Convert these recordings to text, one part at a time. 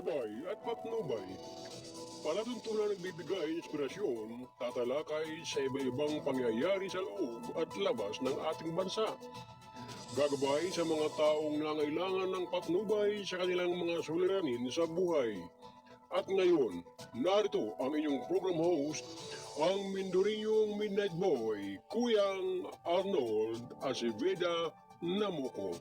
gabay at patnubay. Palatuntunan nagbibigay inspirasyon, tatalakay sa iba-ibang pangyayari sa loob at labas ng ating bansa. Gagabay sa mga taong nangailangan ng patnubay sa kanilang mga suliranin sa buhay. At ngayon, narito ang inyong program host, ang Mindorinyong Midnight Boy, Kuyang Arnold Aceveda Namuko.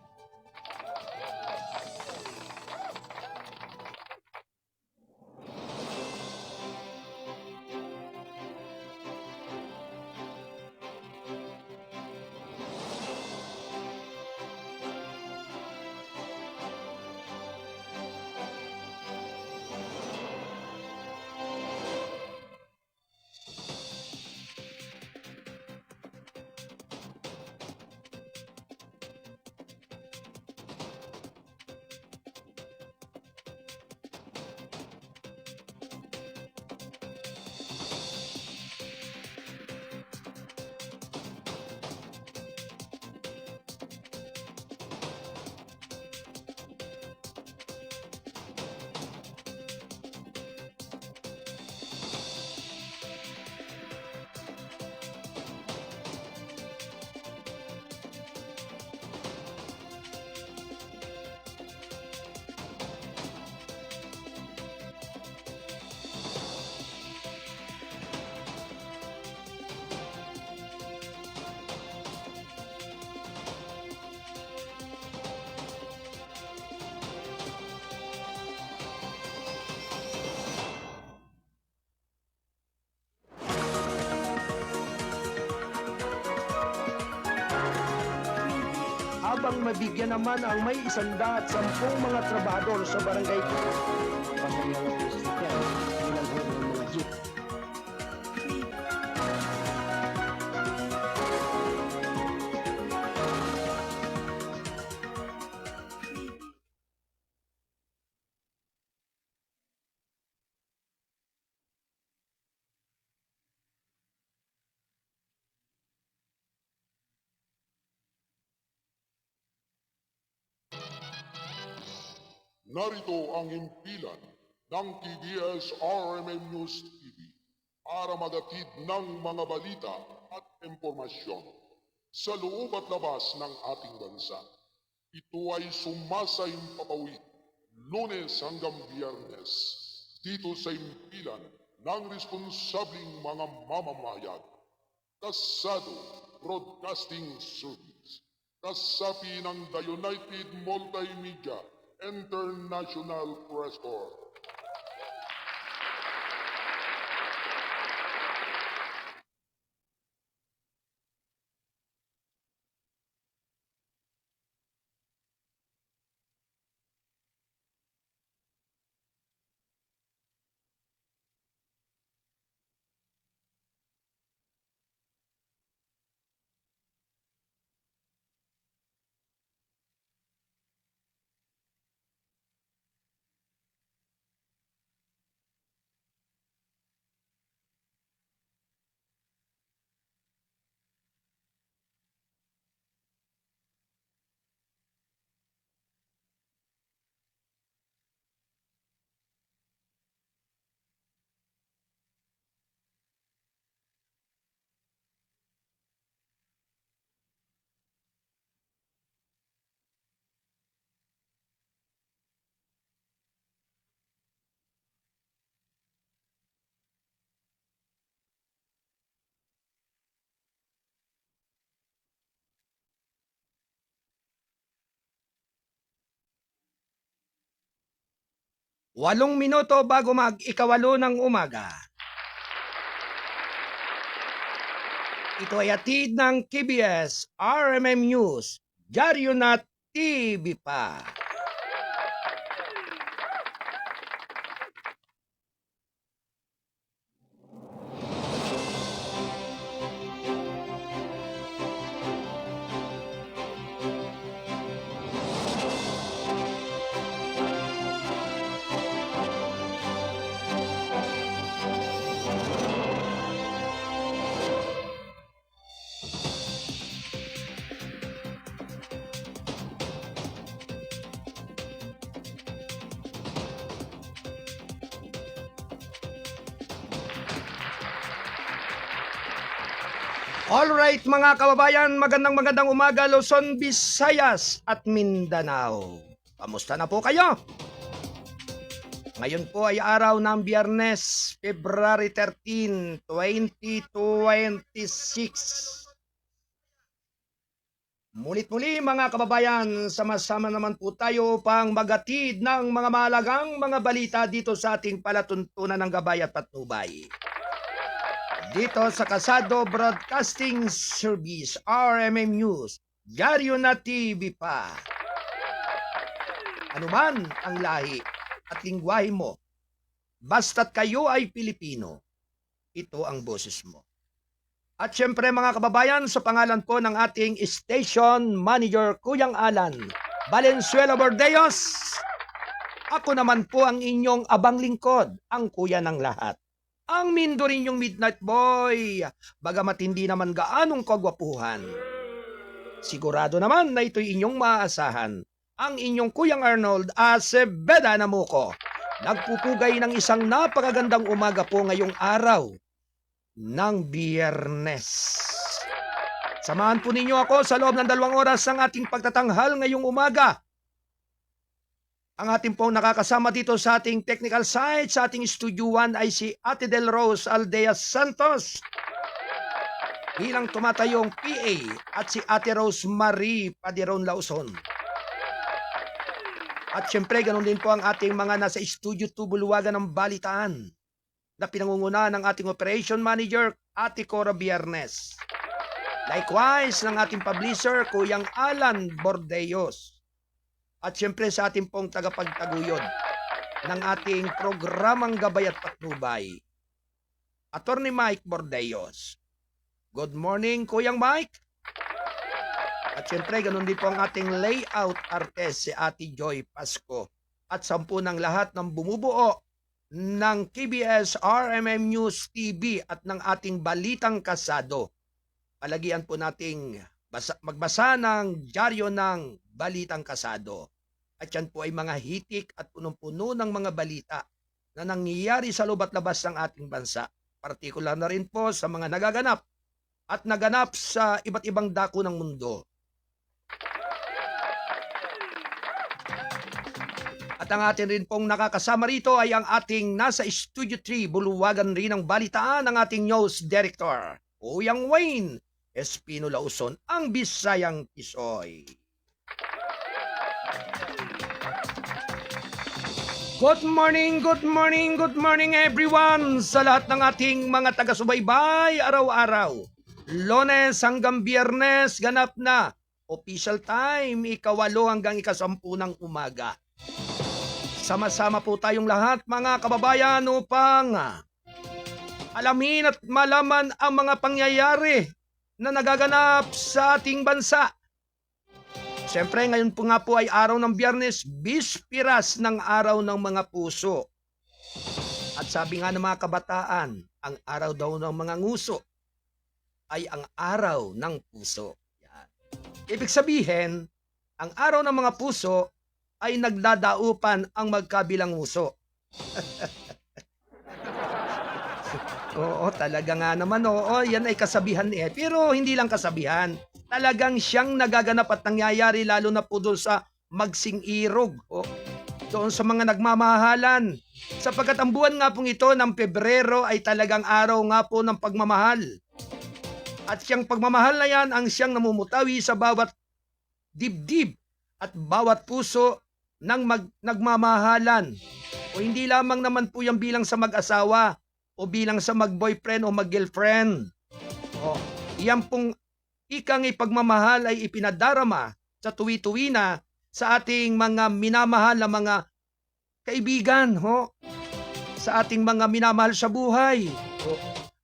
Habang mabigyan naman ang may 110 mga trabahador sa barangay. Pangalawa po sa sakyan, ilang ho ng mga jeep. Narito ang himpilan ng TBS RMN News TV para magatid ng mga balita at impormasyon sa loob at labas ng ating bansa. Ito ay sumasayang papawid Lunes hanggang Biyernes dito sa himpilan ng responsabling mga mamamayan. Kasado Broadcasting Service, kasapi ng The United Multimedia International Press Corps. Walong minuto bago mag-ikawalo ng umaga. Ito ay hatid ng KBS RMM News, Dyaryo na TV pa. Alright mga kababayan, magandang umaga Luzon, Visayas at Mindanao. Kamusta na po kayo? Ngayon po ay araw ng Biyernes, February 13, 2026. Mulit-muli mga kababayan, sama-sama naman po tayo upang magatid ng mga mahalagang mga balita dito sa ating palatuntunan ng Gabay at Patnubay. Dito sa Kasado Broadcasting Service, RMM News, Dyaryo na TV pa. Ano man ang lahi at lingwahe mo, basta't kayo ay Pilipino, ito ang boses mo. At syempre mga kababayan, sa pangalan po ng ating station manager, Kuyang Alan Valenzuela Bordeos, ako naman po ang inyong abang lingkod, ang kuya ng lahat. Ang mindo rin yung midnight boy, bagamat hindi naman gaanong kagwapuhan. Sigurado naman na ito'y inyong maaasahan. Ang inyong Kuyang Arnold Aceveda Namuko, nagpupugay ng isang napakagandang umaga po ngayong araw ng Biyernes. Samahan po ninyo ako sa loob ng 2 oras ng ating pagtatanghal ngayong umaga. Ang ating pong nakakasama dito sa ating technical side, sa ating Studio 1 ay si Ate Del Rose Aldea Santos. Bilang tumatayong PA at si Ate Rose Marie Padiron Lauson. At syempre, ganun din po ang ating mga nasa Studio 2 Buluwagan ng Balitaan na pinangungunahan ng ating operation manager, Ate Cora Biernes. Likewise, ng ating publisher, Kuyang Alan Bordeos. At syempre sa ating pong tagapagtaguyod ng ating programang Gabay at Patnubay, Attorney Mike Bordeos. Good morning, Kuyang Mike. At syempre, ganun din po ang ating layout artist, si Ate Joy Pasco. At sampu ng lahat ng bumubuo ng KBS RMM News TV at ng ating Balitang Kasado. Palagian po nating magbasa ng dyaryo ng Balitang Kasado. At yan po ay mga hitik at punong-puno ng mga balita na nangyayari sa loob at labas ng ating bansa. Partikular na rin po sa mga nagaganap at naganap sa iba't ibang dako ng mundo. At ang atin rin pong nakakasama rito ay ang ating nasa Studio 3, Buluwagan rin ng Balitaan, ng ating news director, Kuyang Wayne Espino Lauson, ang Bisayang Tisoy. Good morning everyone sa lahat ng ating mga taga-subaybay araw-araw. Lunes hanggang Biyernes, ganap na. Official time, 8 hanggang 10 ng umaga. Sama-sama po tayong lahat mga kababayan upang alamin at malaman ang mga pangyayari na nagaganap sa ating bansa. Siyempre, ngayon po nga po ay araw ng Biyernes, bispiras ng araw ng mga puso. At sabi nga ng mga kabataan, ang araw daw ng mga nguso ay ang araw ng puso. Yan. Ibig sabihin, ang araw ng mga puso ay nagdadaupan ang magkabilang nguso. Oo, talaga nga naman, oo, yan ay kasabihan eh. Pero hindi lang kasabihan. Talagang siyang nagaganap at nangyayari lalo na po doon sa magsing-irog. Doon sa mga nagmamahalan. Sapagkat ang buwan nga pong ito ng Pebrero ay talagang araw nga po ng pagmamahal. At siyang pagmamahal na yan ang siyang namumutawi sa bawat dibdib at bawat puso ng nagmamahalan. O hindi lamang naman po yan bilang sa mag-asawa o bilang sa mag-boyfriend o mag-girlfriend. O, yan pong ikang ipagmamahal ay ipinadarama sa tuwi-tuwi na sa ating mga minamahal na mga kaibigan, sa ating mga minamahal sa buhay.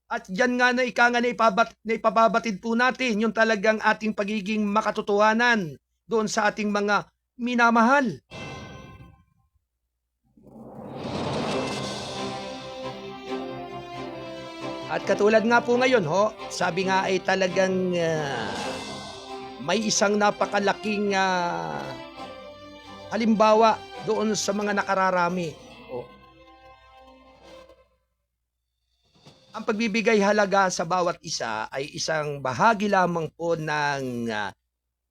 At dyan nga na na ipababatid po natin yung talagang ating pagiging makatotohanan doon sa ating mga minamahal. At katulad nga po ngayon, sabi nga ay talagang may isang napakalaking halimbawa doon sa mga nakararami. ang pagbibigay halaga sa bawat isa ay isang bahagi lamang po ng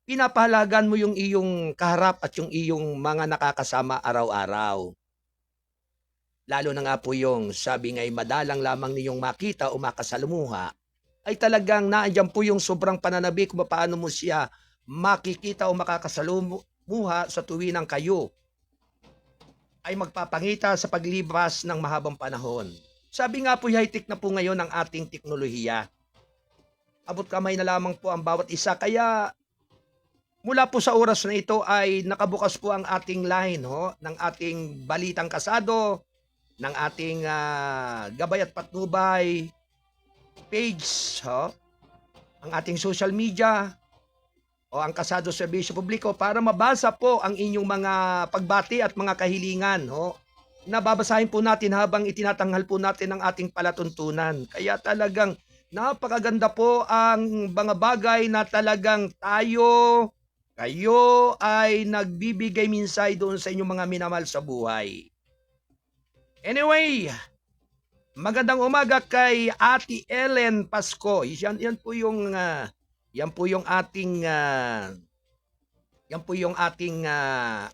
pinapahalagan mo yung iyong kaharap at yung iyong mga nakakasama araw-araw. Lalo na nga po yung sabi nga'y madalang lamang ninyong makita o makasalumuha, ay talagang naandyan po yung sobrang pananabi kung paano mo siya makikita o makakasalumuha sa tuwinang kayo ay magpapangita sa paglipas ng mahabang panahon. Sabi nga po, high-tech na po ngayon ang ating teknolohiya. Abot kamay na lamang po ang bawat isa. Kaya mula po sa oras na ito ay nakabukas po ang ating line ng ating Balitang Kasado, ng ating Gabay at Patnubay page, ang ating social media, o ang Kasado Serbisyo Publiko para mabasa po ang inyong mga pagbati at mga kahilingan. Nababasahin po natin habang itinatanghal po natin ang ating palatuntunan. Kaya talagang napakaganda po ang mga bagay na talagang kayo ay nagbibigay minsay doon sa inyong mga minamahal sa buhay. Anyway, magandang umaga kay Ate Ellen Pasco. Yan po yung ating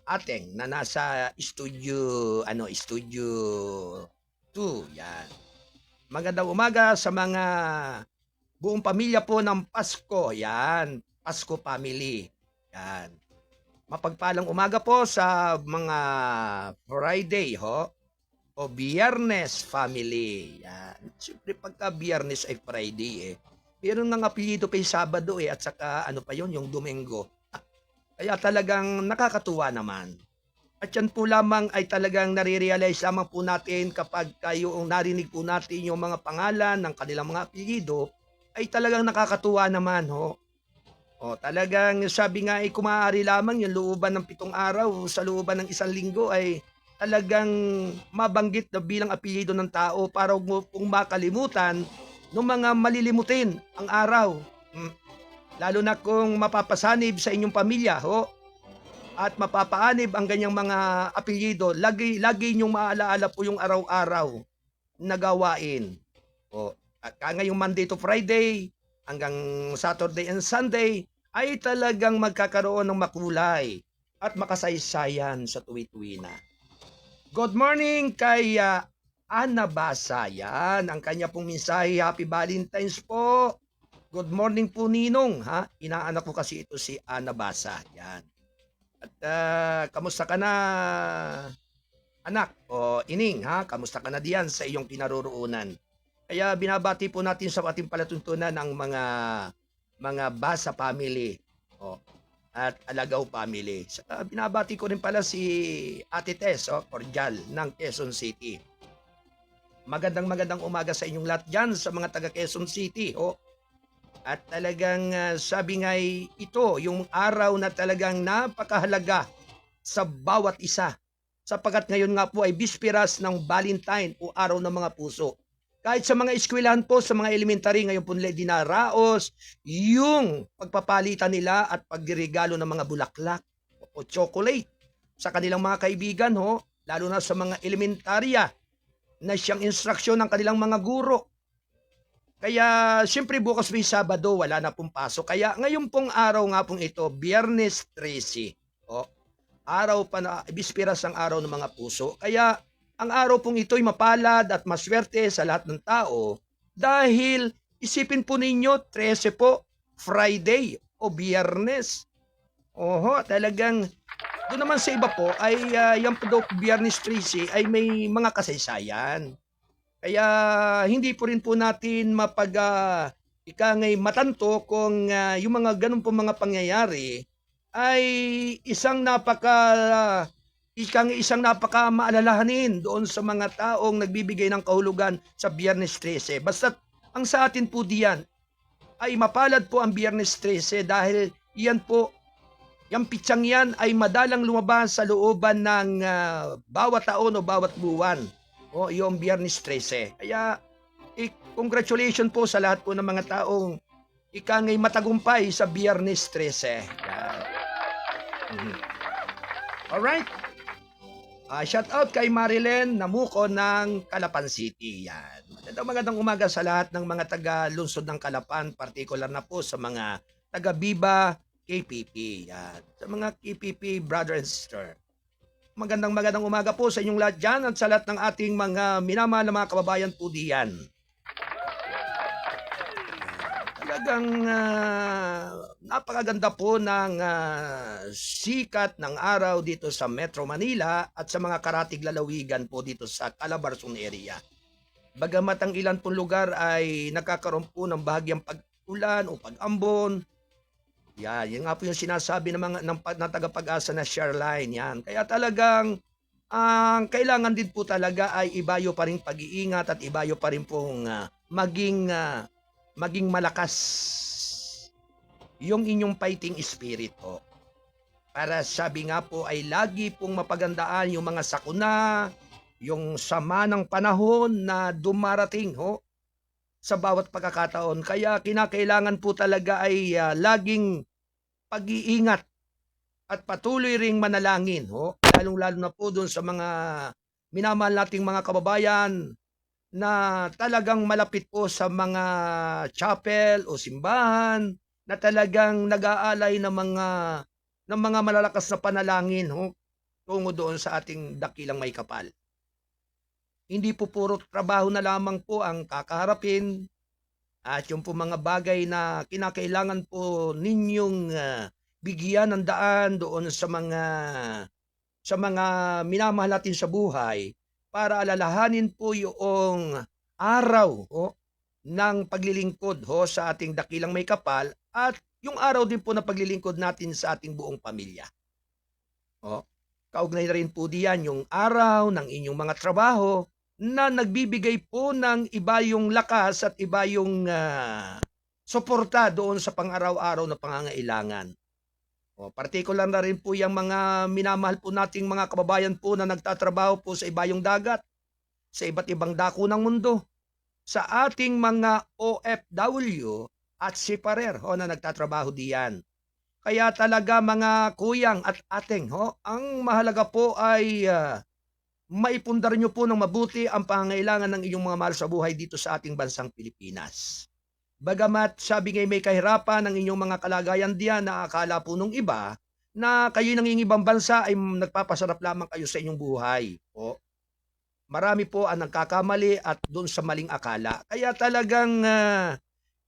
ateng na nasa studio 2. Yan. Magandang umaga sa mga buong pamilya po ng Pasko. Yan, Pasko family. Yan. Mapagpalang umaga po sa mga Friday o Biyernes family. Yan. Siyempre pagka Biyernes ay Friday Meron ng apelyido pa yung Sabado at saka yung Domingo. Kaya talagang nakakatuwa naman. At yan po lamang ay talagang nare-realize lamang po natin kapag yung narinig po natin yung mga pangalan ng kanilang mga apelyido ay talagang nakakatuwa naman talagang sabi nga kung maaari lamang yung looban ng 7 araw sa looban ng 1 linggo ay talagang mabanggit na bilang apelyido ng tao para huwag mo pong makalimutan ng mga malilimutin ang araw. Lalo na kung mapapasanib sa inyong pamilya at mapapaanib ang ganyang mga apelyido, lagi niyong maalaala po yung araw-araw na gawain. At ngayong Monday to Friday hanggang Saturday and Sunday ay talagang magkakaroon ng makulay at makasaysayan sa tuwi-tuwi na. Good morning kay Ana Basa. Yan, ang kanya pong mensahe. Happy Valentine's po. Good morning po, Ninong. Inaanak ko kasi ito si Ana Basa. Yan. At kamusta ka na, anak? O ining, kamusta ka na diyan sa iyong kinaroroonan? Kaya binabati po natin sa ating palatuntunan ng mga Basa family. At Alagaw family. Saka binabati ko rin pala si Ate Tess, cordial ng Quezon City. Magandang umaga sa inyong lahat dyan sa mga taga Quezon City. At talagang sabi nga ito yung araw na talagang napakahalaga sa bawat isa. Sapagkat ngayon nga po ay bisperas ng Valentine o araw ng mga puso. Kahit sa mga eskwelahan po, sa mga elementary, ngayon po nila dinaraos yung pagpapalitan nila at pagregalo ng mga bulaklak o chocolate sa kanilang mga kaibigan, lalo na sa mga elementarya na siyang instruksyon ng kanilang mga guro. Kaya siyempre bukas may Sabado, wala na pong pasok. Kaya ngayon pong araw nga pong ito, Biyernes 13. Araw pa na, bisperas ang araw ng mga puso. Kaya ang araw pong ito ay mapalad at maswerte sa lahat ng tao dahil isipin po ninyo, 13 po, Friday o Biyernes. Talagang doon naman sa iba po ay yung Biyernes 13 ay may mga kasaysayan. Kaya hindi po rin po natin ikangay matanto kung yung mga ganun po mga pangyayari ay isang napaka maalalahanin doon sa mga taong nagbibigay ng kahulugan sa Biyernes 13. Basta ang sa atin po diyan ay mapalad po ang Biyernes 13 dahil yan po, yung pitsang yan ay madalang lumabas sa looban ng bawat taon o bawat buwan. Yung Biyernes 13. Kaya, congratulations po sa lahat po ng mga taong ikangay matagumpay sa Biyernes 13. Alright. Shout out kay Marilyn Namuco ng Calapan City. Yan. Magandang umaga sa lahat ng mga taga-lungsod ng Calapan, particular na po sa mga taga-Biba KPP. Yan. Sa mga KPP brother and sister. Magandang umaga po sa inyong lahat dyan at sa lahat ng ating mga minamahal na mga kababayan po diyan. Talagang napakaganda po ng sikat ng araw dito sa Metro Manila at sa mga karatig lalawigan po dito sa Calabarzon area. Bagamat ang ilan pong lugar ay nagkakaroon po ng bahagyang pag-ulan o pag-ambon, yan nga po yung sinasabi ng tagapag-asa na Shareline. Yan. Kaya talagang ang kailangan din po talaga ay ibayo pa rin pag-iingat at ibayo pa rin pong maging malakas yung inyong fighting spirit po. Para sabi nga po ay lagi pong mapagandaan yung mga sakuna, yung sama ng panahon na dumarating sa bawat pagkakataon. Kaya kinakailangan po talaga ay laging pag-iingat at patuloy ring manalangin. Lalong-lalo na po doon sa mga minamahal nating mga kababayan na talagang malapit po sa mga chapel o simbahan na talagang nag-aalay ng mga malalakas na panalangin tungo doon sa ating dakilang may kapal. Hindi po puro trabaho na lamang po ang kakaharapin at yung po mga bagay na kinakailangan po ninyong bigyan ng daan doon sa mga minamahal natin sa buhay para alalahanin po yung araw ng paglilingkod sa ating dakilang may kapal at yung araw din po na paglilingkod natin sa ating buong pamilya. Kaugnay na rin po diyan yung araw ng inyong mga trabaho na nagbibigay po ng iba yung lakas at iba yung suporta doon sa pang-araw-araw na pangangailangan. Partikular na rin po yung mga minamahal po nating mga kababayan po na nagtatrabaho po sa ibayong dagat, sa iba't ibang dako ng mundo, sa ating mga OFW at siparer na nagtatrabaho diyan. Kaya talaga mga kuyang at ating, ang mahalaga po ay maipundar nyo po ng mabuti ang pangangailangan ng inyong mga mahal sa buhay dito sa ating bansang Pilipinas. Bagamat sabi ngay may kahirapan ng inyong mga kalagayan diyan na akala po nung iba na kayo ng ibang bansa ay nagpapasarap lamang kayo sa inyong buhay. Marami po ang nagkakamali at doon sa maling akala. Kaya talagang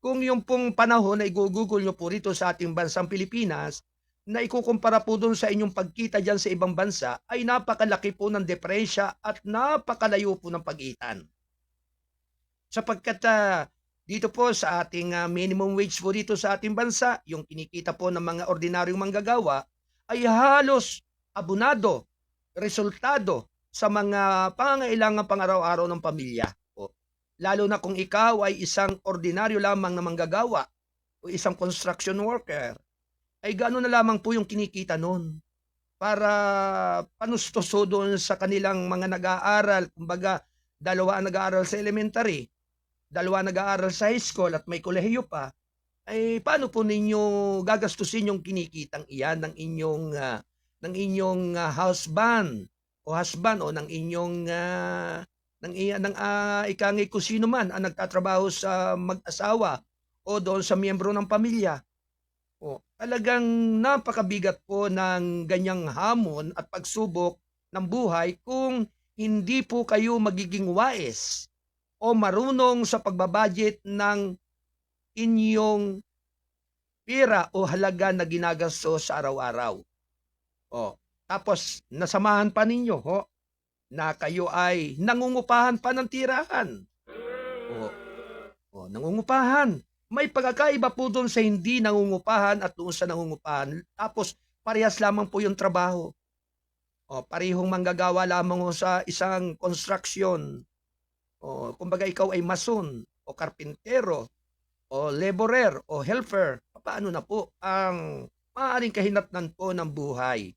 kung yung pong panahon na igugugol nyo po rito sa ating bansang Pilipinas na ikukumpara po doon sa inyong pagkita dyan sa ibang bansa ay napakalaki po ng diferensya at napakalayo po ng pagitan. Sapagkat dito po sa ating minimum wage po dito sa ating bansa, yung kinikita po ng mga ordinaryong manggagawa ay halos abunado, resultado sa mga pangangailangan pang-araw-araw ng pamilya. Lalo na kung ikaw ay isang ordinaryo lamang na manggagawa o isang construction worker, ay gano'n na lamang po yung kinikita noon para panustoso doon sa kanilang mga nag-aaral. Kumbaga, dalawa ang nag-aaral sa elementary, dalawa nag-aaral sa high school at may kolehiyo pa, ay paano po ninyo gagastusin yung kinikitang iyan ng inyong husband o ng inyong ikangay kung sino man ang nagtatrabaho sa mag-asawa o doon sa miyembro ng pamilya. Talagang napakabigat po ng ganyang hamon at pagsubok ng buhay kung hindi po kayo magiging wais o marunong sa pagbabudget ng inyong pera o halaga na ginagasto sa araw-araw. Tapos nasamahan pa ninyo na kayo ay nangungupahan pa ng tirahan. Nangungupahan. May pagkakaiba po doon sa hindi nangungupahan at doon sa nangungupahan. Tapos parehas lamang po yung trabaho. Parehong manggagawa lamang sa isang construction. Kumbaga ikaw ay mason o karpintero o laborer o helper. Paano na po ang maaaring kahinatnan po ng buhay?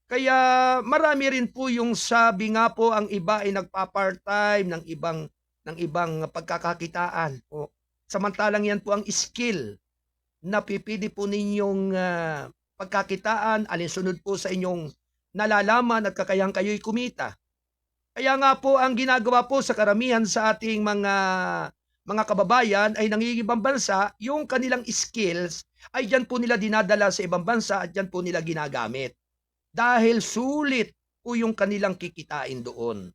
Kaya marami rin po yung sabi nga po ang iba ay nagpa-part-time ng ibang pagkakakitaan. Samantalang yan po ang skill na pipili po ninyong pagkakitaan alinsunod po sa inyong nalalaman at kakayang kayo'y kumita. Kaya nga po ang ginagawa po sa karamihan sa ating mga kababayan ay nangingibang bansa, yung kanilang skills ay dyan po nila dinadala sa ibang bansa at dyan po nila ginagamit. Dahil sulit po yung kanilang kikitain doon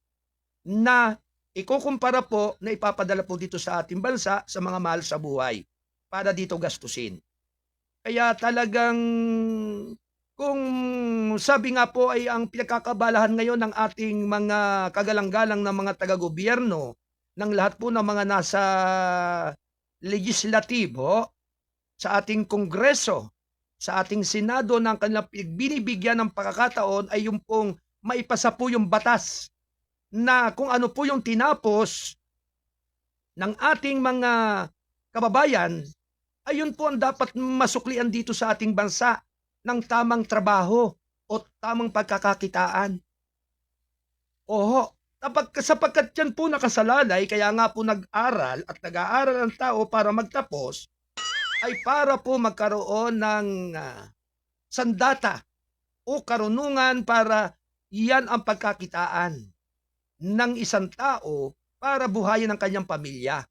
na ikukumpara po na ipapadala po dito sa ating bansa sa mga mahal sa buhay para dito gastusin. Kaya talagang kung sabi nga po ay ang pinagkakabalahan ngayon ng ating mga kagalang-galang na mga taga-gobyerno ng lahat po ng mga nasa legislatibo, sa ating kongreso, sa ating senado ng kanilang binibigyan ng pagkakataon ay yung pong maipasa po yung batas na kung ano po yung tinapos ng ating mga kababayan, ayun po ang dapat masuklian dito sa ating bansa ng tamang trabaho o tamang pagkakakitaan. Oho, sapagkat yan po nakasalalay, kaya nga po nag-aral at nag-aaral ang tao para magtapos, ay para po magkaroon ng sandata o karunungan para yan ang pagkakitaan ng isang tao para buhayin ang kanyang pamilya.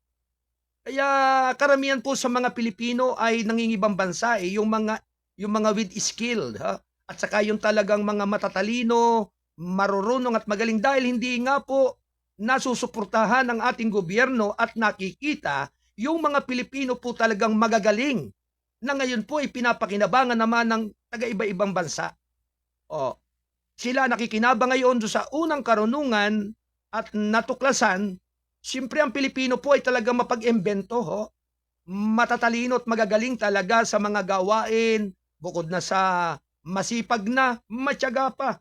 Kaya karamihan po sa mga Pilipino ay nangingibang bansa yung mga with skill, ha? At saka yung talagang mga matatalino, marurunong at magaling dahil hindi nga po nasusuportahan ng ating gobyerno at nakikita yung mga Pilipino po talagang magagaling na ngayon po ay pinapakinabangan naman ng taga-iba-ibang bansa. Sila nakikinabang ngayon sa unang karunungan at natuklasan. Siyempre ang Pilipino po ay talagang mapag-imbento, matatalino at magagaling talaga sa mga gawain, bukod na sa masipag na, matyaga pa.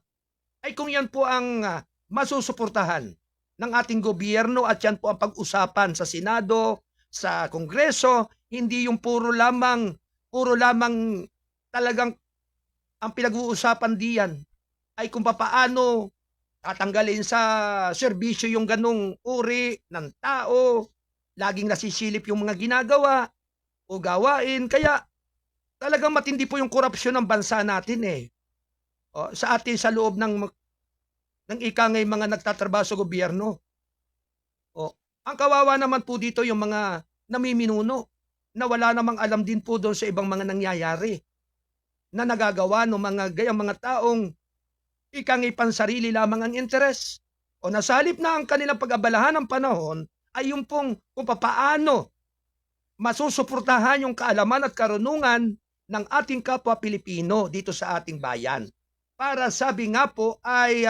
Ay kung yan po ang masusuportahan ng ating gobyerno at yan po ang pag-usapan sa Senado, sa Kongreso, hindi yung puro lamang talagang ang pinag-uusapan diyan ay kung paano tatanggalin sa serbisyo yung ganong uri ng tao, laging nasisilip yung mga ginagawa o gawain. Kaya talagang matindi po yung korupsyon ng bansa natin sa atin sa loob ng ikangay mga nagtatrabaho sa gobyerno. Ang kawawa naman po dito yung mga namiminuno na wala namang alam din po doon sa ibang mga nangyayari na nagagawa ng mga gayang mga taong ikangay pansarili lamang ang interes o nasalip na ang kanilang pag-abalahan ng panahon ay yung pong kung paano masusuportahan yung kaalaman at karunungan ng ating kapwa Pilipino dito sa ating bayan. Para sabi nga po ay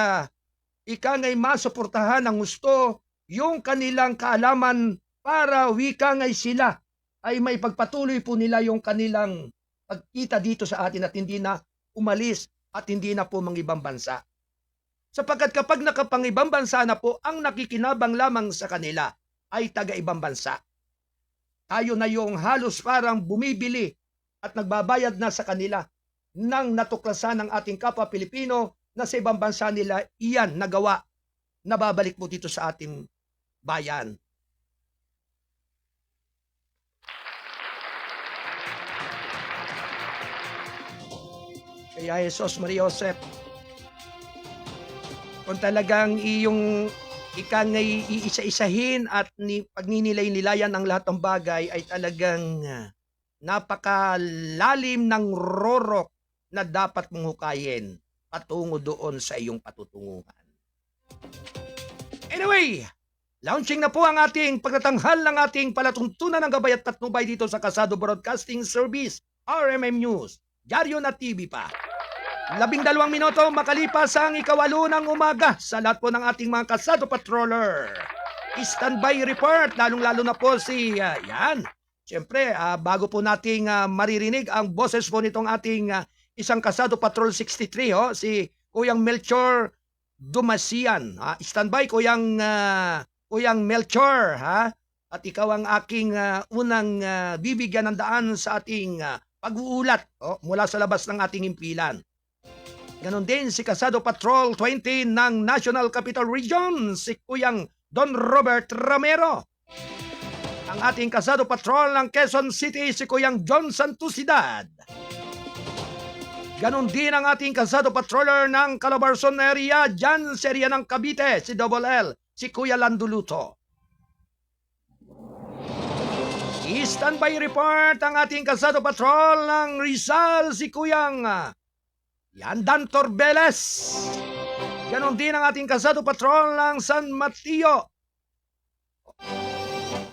ikangay masuportahan ng gusto yung kanilang kaalaman para wikangay sila ay may pagpatuloy po nila yung kanilang pagkita dito sa atin at hindi na umalis at hindi na po mangibang bansa. Sapagkat kapag nakapangibang bansa na po, ang nakikinabang lamang sa kanila ay taga-ibang bansa. Tayo na yung halos parang bumibili at nagbabayad na sa kanila ng natuklasan ng ating kapwa Pilipino na sa ibang bansa nila iyan nagawa, nababalik po dito sa ating bayan. Kaya Jesus Maria Josep, kung talagang iyong ikangay iisa-isahin at pagninilay-nilayan ang lahat ng bagay ay talagang napakalalim ng rorok na dapat mong hukayin patungo doon sa iyong patutunguhan. Anyway, launching na po ang ating pagtatanghal ng ating palatuntunan ng gabay at patnubay dito sa Kasado Broadcasting Service, RMM News, Diaryo na TV pa. 12 minuto makalipas ang 8:08 ng umaga sa lahat po ng ating mga Kasado Patroller. Standby report, lalong-lalo na po si, siyempre, bago po nating maririnig ang boses po nitong ating isang Kasado Patrol 63, si Kuyang Melchor Dumasian. Standby, Kuyang Melchor, at ikaw ang aking unang bibigyan ng daan sa ating pag-uulat mula sa labas ng ating impilan. Ganon din si Kasado Patrol 20 ng National Capital Region, si Kuyang Don Robert Ramero. Ang ating Kasado Patrol ng Quezon City, si Kuyang John Santusidad. Ganon din ang ating kalsado patroller ng Calabarzon area, dyan sa area ng Cavite, si Double L, si Kuya Landuluto. I-standby report ang ating kalsado patrol ng Rizal, si Kuyang Yandan Torbeles. Ganon din ang ating kalsado patrol ng San Mateo,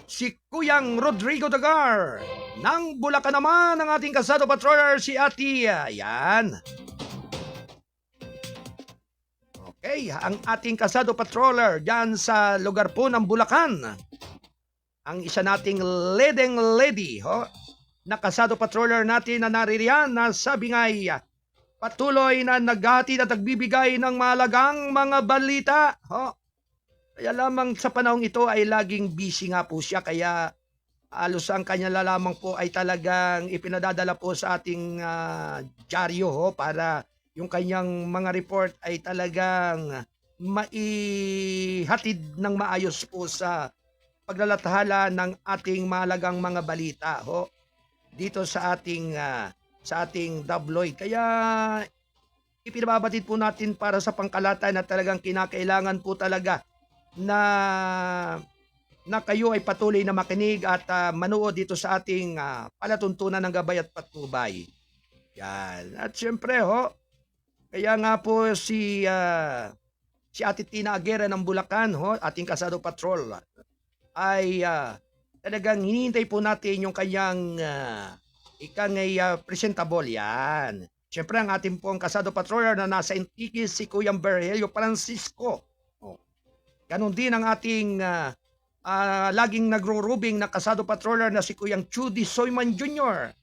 si Kuyang Rodrigo Dagar. Nang Bulacan naman ang ating kalsado patroller si Ati. Yan. Okay, ang ating kalsado patroller dyan sa lugar po ng Bulacan. Ang isa nating leading lady, na kalsado patroller natin na naririyan na sabi nga'y patuloy na naghatid at nagbibigay ng mahalagang mga balita. Kaya lamang sa panahong ito ay laging busy nga po siya, kaya alos ang kanya lamang po ay talagang ipinadadala po sa ating dyaryo para yung kanyang mga report ay talagang maihatid ng maayos po sa paglalathala ng ating mahalagang mga balita dito sa ating tabloid. Kaya ipinababatid po natin para sa pangkalata na talagang kinakailangan po talaga na kayo ay patuloy na makinig at manood dito sa ating palatuntunan ng gabay at patnubay. Yan. At syempre kaya nga po si Ate Tina Aguera ng Bulacan, ating kalsado patrol, ay talagang hinihintay po natin yung kanyang presentable. Yan. Syempre ang ating pong kalsado patroller na nasa Antique, si Kuyang Berhelio Francisco. Ganon din ang ating laging nagro-rubing na kalsado patroller na si Kuyang Chudy Soyman Jr.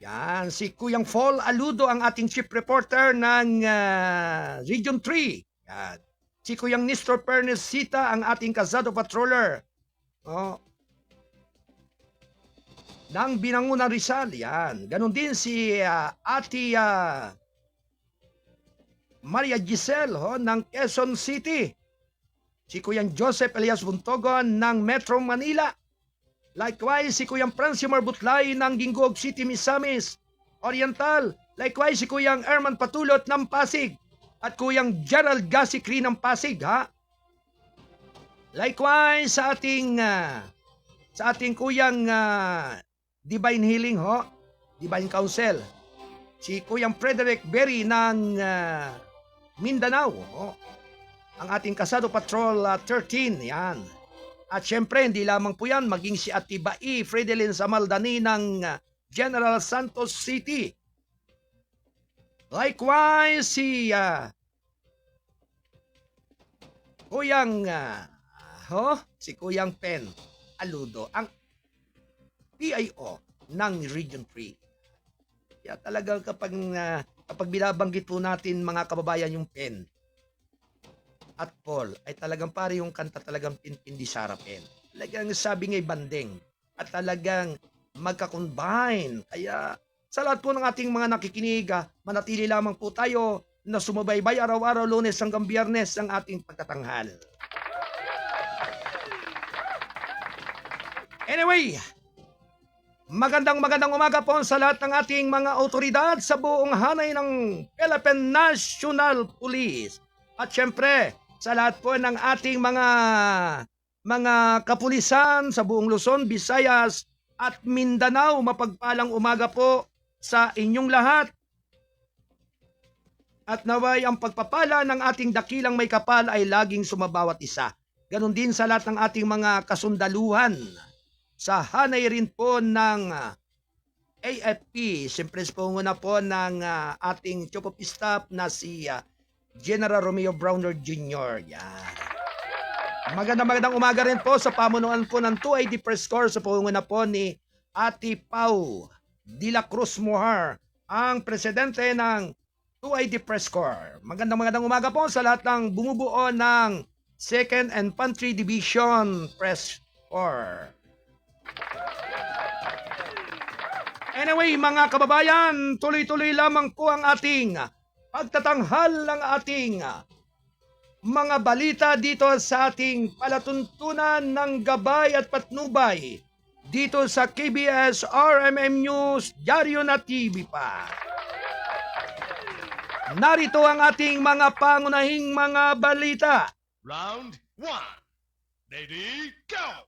Yan, si Kuyang Fall Aludo ang ating chief reporter ng Region 3. Yan. Si Kuyang Nestor Pernesita ang ating kalsado patroller ng Binangunan Rizal. Yan. Ganon din si Ate Maria Giselle ng Quezon City. Si Kuyang Joseph Elias Buntogon ng Metro Manila. Likewise, si Kuyang Francimar Butlay ng Gingog City, Misamis Oriental. Likewise, si Kuyang Erman Patulot ng Pasig. At Kuyang Gerald Gasikri ng Pasig. Likewise, sa ating Kuyang Divine Healing, Divine Council. Si Kuyang Frederick Berry ng Mindanao. Ang ating Kasado Patrol 13, yan. At syempre, hindi lamang po yan, maging si Atibai Fredelin Samaldani ng General Santos City. Likewise, si Kuyang Pen Aludo, ang PIO ng Region 3. Kaya talagang kapag binabanggit po natin mga kababayan yung Pen at Paul, ay talagang pare yung kanta talagang pinpindi sarapin. Talagang sabi nga'y banding at talagang magka-combine. Kaya sa lahat po ng ating mga nakikinig, manatili lamang po tayo na sumabaybay araw-araw, Lunes hanggang Biyernes ang ating pagtatanghal. Anyway, magandang umaga po sa lahat ng ating mga otoridad sa buong hanay ng Philippine National Police. At syempre, sa lahat po ng ating mga kapulisan sa buong Luzon, Visayas at Mindanao, mapagpalang umaga po sa inyong lahat. At naway ang pagpapala ng ating dakilang may kapal ay laging sumabawat isa. Ganon din sa lahat ng ating mga kasundaluhan. Sa hanay rin po ng AFP, siyempre po muna po ng ating Chief of Staff na si General Romeo Browner Jr. Yan. Magandang umaga rin po sa pamunuan po ng 2ID Press Corps sa pangunguna po ni Ate Pau de la Cruz Mohar, ang presidente ng 2ID Press Corps. Magandang umaga po sa lahat ng bumubuo ng 2nd Infantry Division Press Corps. Anyway, mga kababayan, tuloy-tuloy lamang po ang ating pagtatanghal ng ating mga balita dito sa ating palatuntunan ng gabay at patnubay dito sa KBS RMM News, Dyaryo na TV pa. Narito ang ating mga pangunahing mga balita. Round 1. Ready, go!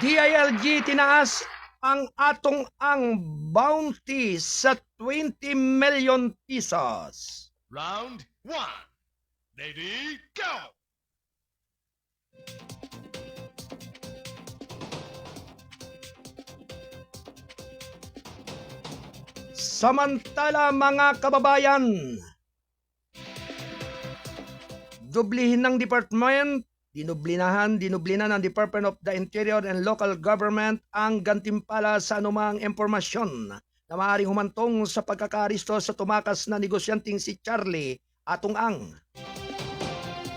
DILG tinaas ang bounty sa 20 million pesos. Round 1. Ready, go! Samantala mga kababayan, dublihin ng dinublina ng Department of the Interior and Local Government ang gantimpala sa anumang impormasyon na maaaring humantong sa pagkakaristo sa tumakas na negosyanteng si Charlie Atong Ang.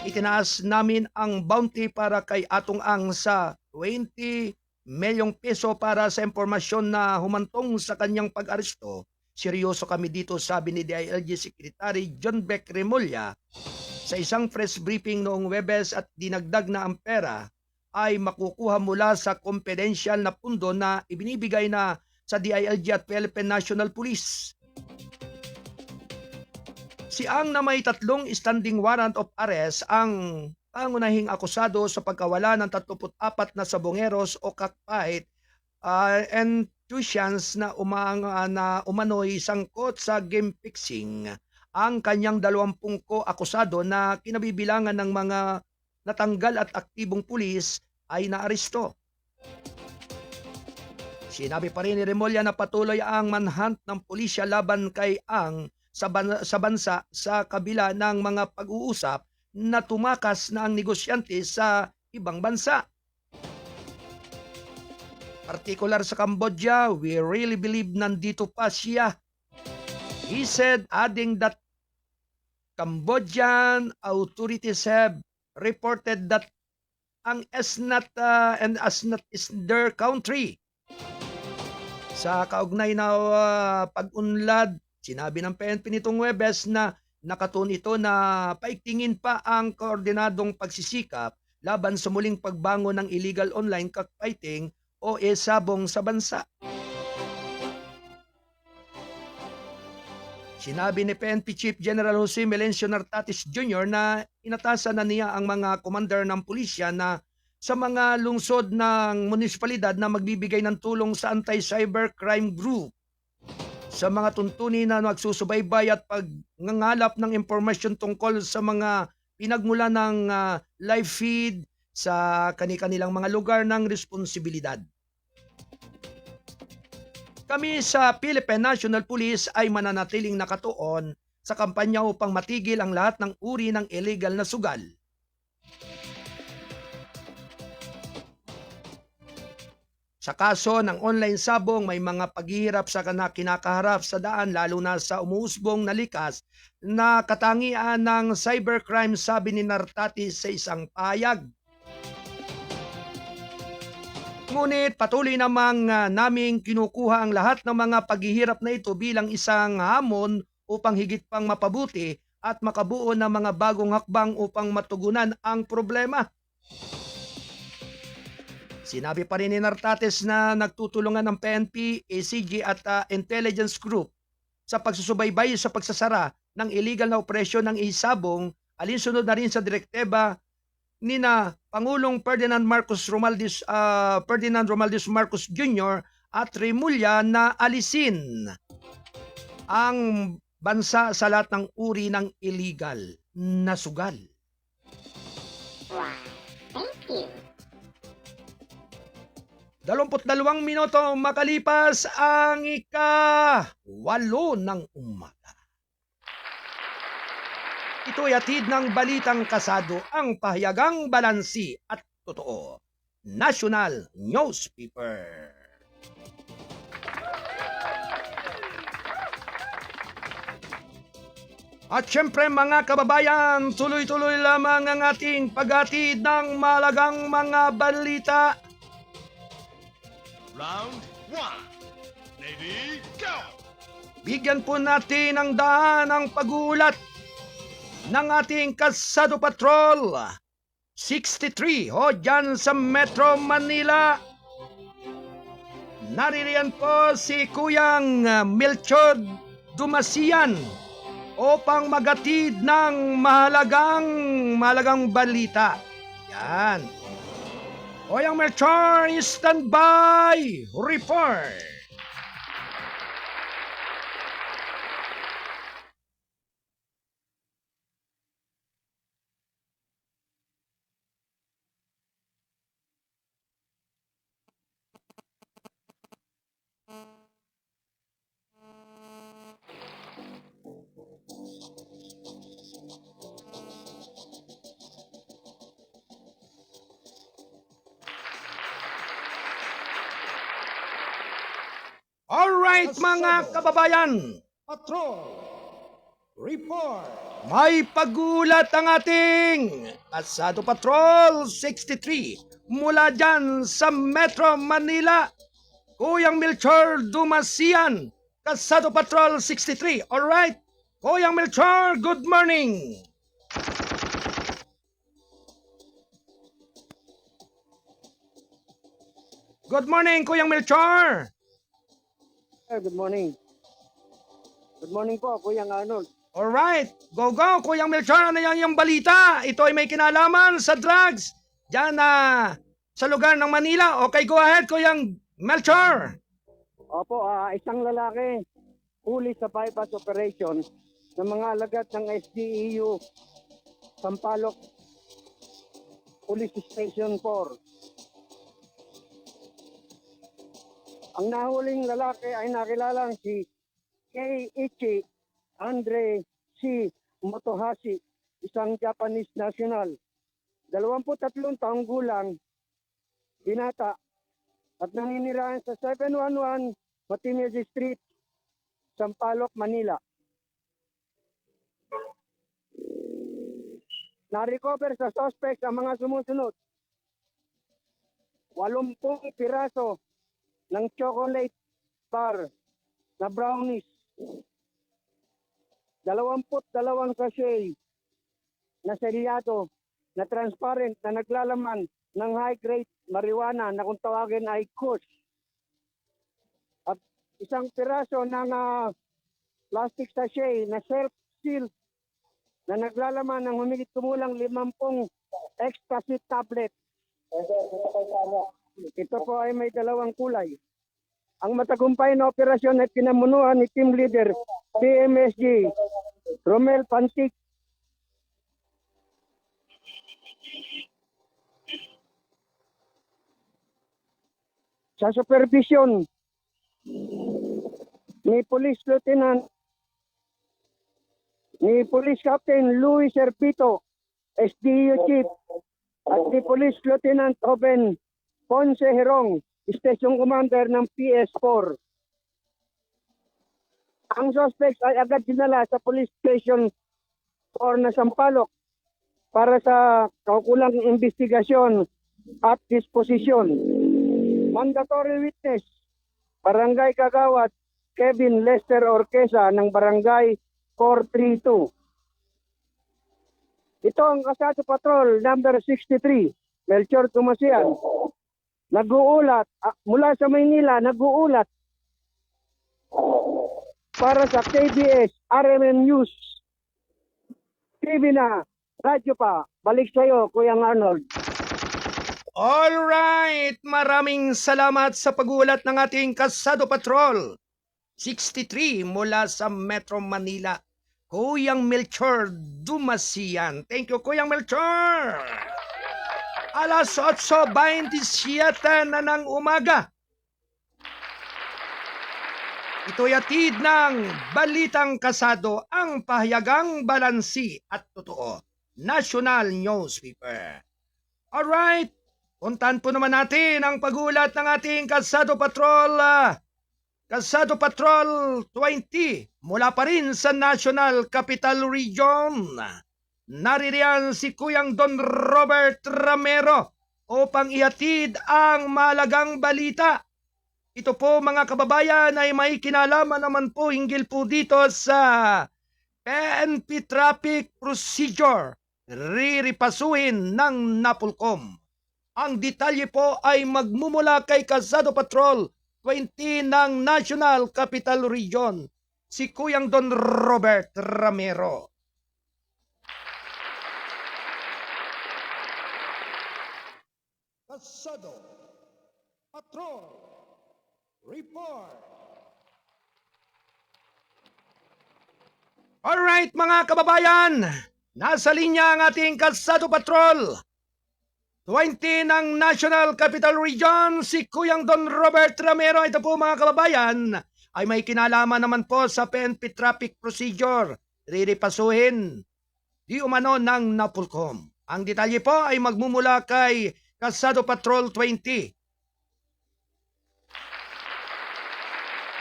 Itinaas namin ang bounty para kay Atong Ang sa 20 milyong peso para sa impormasyon na humantong sa kanyang pag-aresto. Seryoso kami dito, sabi ni DILG Secretary John Beck Remulla sa isang press briefing noong Webes, at dinagdag na ang pera ay makukuha mula sa confidential na pundo na ibinibigay na sa DILG at Philippine National Police. Si Ang na may 3 standing warrant of arrest ang pangunahing akusado sa pagkawala ng 34 na sabongeros o kakpahit enthusiasts na umano'y sangkot sa game fixing. Ang kanyang 20 ko-akusado na kinabibilangan ng mga natanggal at aktibong pulis ay naaresto. Sinabi pa rin ni Remulla na patuloy ang manhunt ng pulisya laban kay Ang sa bansa sa kabila ng mga pag-uusap na tumakas na ang negosyante sa ibang bansa. Partikular sa Cambodia, we really believe nandito pa siya. He said, adding that Cambodian authorities have reported that Ang is not is their country. Sa kaugnay na pag-unlad, sinabi ng PNP nitong Webes na nakatun ito na paigtingin pa ang koordinadong pagsisikap laban sa muling pagbangon ng illegal online cockfighting o sabong sa bansa. Sinabi ni PNP Chief General Jose Melencio Nartatis Jr. na inatasan na niya ang mga commander ng pulisya na sa mga lungsod ng munisipalidad na magbibigay ng tulong sa anti-cybercrime group sa mga tuntunin na magsusubaybay at pagngangalap ng impormasyon tungkol sa mga pinagmula ng live feed sa kanilang mga lugar ng responsibilidad. Kami sa Philippine National Police ay mananatiling nakatuon sa kampanya upang matigil ang lahat ng uri ng illegal na sugal. Sa kaso ng online sabong, may mga paghihirap sa kinakaharap sa daan lalo na sa umuusbong na likas na katangian ng cybercrime, sabi ni Nartatis sa isang pahayag. Ngunit patuloy namang naming kinukuha ang lahat ng mga paghihirap na ito bilang isang hamon upang higit pang mapabuti at makabuo ng mga bagong hakbang upang matugunan ang problema. Sinabi pa rin ni Nartatis na nagtutulungan ng PNP, ACG at Intelligence Group sa pagsusubaybay sa pagsasara ng illegal na operasyon ng isabong, alinsunod na rin sa direkteba ni na Pangulong Ferdinand Romaldez Marcos Jr. at Remulla na alisin ang bansa sa lahat ng uri ng illegal na sugal. Thank you. 22 minuto makalipas ang ika-8 ng umaga. Ito'y hatid ng balitang kasado, ang pahayagang balansi at totoo. National Newspaper. At syempre mga kababayan, tuloy-tuloy lamang ang ating paghatid ng malagang mga balita. Round 1. Ready, go! Bigyan po natin ng daan ang pag-uulat ng ating Kalsado Patrol 63 o dyan sa Metro Manila. Naririyan po si Kuyang Melchor Dumasian upang magatid ng mahalagang balita. Yan. Kuyang Melchor, standby! Report! Alright mga kababayan, Patrol! Report! may pag-ulat ang ating Kalsado Patrol 63 mula dyan sa Metro Manila. Kuyang Melchor Dumasian, Kalsado Patrol 63. Alright, Kuyang Melchor, good morning. Good morning, Kuyang Melchor. Good morning. Good morning po, Kuyang Arnold. Alright, go, Kuyang Melchor, ano yung balita? Ito ay may kinalaman sa drugs dyan sa lugar ng Manila. Okay, go ahead, Kuyang Melchor. Opo, isang lalaki huli sa bypass operation ng mga alagad ng SDEU Sampaloc Police Station 4. Ang nahuling lalaki ay nakilalang si Keiichi Andre C. Motohashi, isang Japanese national, 23 taong gulang, binata, at naninirahan sa 711 Matinez Street, Sampaloc, Manila. Na-recover sa suspect ang mga sumusunod: 80 piraso ng chocolate bar na brownies, 22 sachet na selyado na transparent na naglalaman ng high-grade marijuana na kung tawagin ay kush, at isang piraso ng plastic sachet na self-sealed na naglalaman ng humigit kumulang 50 ecstasy tablet. Ito po ay may dalawang kulay. Ang matagumpay na operasyon ay pinamunuan ni Team Leader PMSG Romel Pantic. Sa supervision ni Police Captain Luis Serpito, SDU Chief, at ni Police Lieutenant Oben Ponce Herong, Station Commander ng PS4. Ang suspects ay agad dinala sa Police Station 4 na Sampaloc para sa kaukulang investigasyon at disposisyon. Mandatory witness, Barangay Kagawad Kevin Lester Orquesa ng Barangay 432. Ito ang Kalsado Patrol number 63, Melchor Dumasian. Nag-uulat mula sa Maynila, nag-uulat para sa KBS, RMN News, TV na, radyo pa. Balik sa iyo, Kuyang Arnold. Alright, maraming salamat sa pag-uulat ng ating Kalsado Patrol 63 mula sa Metro Manila. Kuyang Melchor Dumasian. Thank you, Kuyang Melchor. Alas 8:27 na ng umaga. Ito'y atid ng Balitang Kalsado, ang pahayagang balansi at totoo. National Newspaper. Alright, puntahan po naman natin ang pag-ulat ng ating Kalsado Patrol Kalsado Patrol 20 mula pa rin sa National Capital Region. Naririyan si Kuyang Don Robert Ramero upang ihatid ang malagang balita. Ito po mga kababayan ay may kinalaman naman po hinggil po dito sa PNP Traffic Procedure. Riripasuhin ng Napolcom. Ang detalye po ay magmumula kay Kalsado Patrol 20 ng National Capital Region, si Kuyang Don Robert Ramero. Kalsado Patrol Report. Alright mga kababayan, nasa linya ang ating Kalsado Patrol 20 ng National Capital Region, si Kuyang Don Robert Ramero. Ito po mga kababayan, ay may kinalaman naman po sa PNP Traffic Procedure. Riripasuhin di umano ng Napolcom. Ang detalye po ay magmumula kay Kalsado Patrol 20.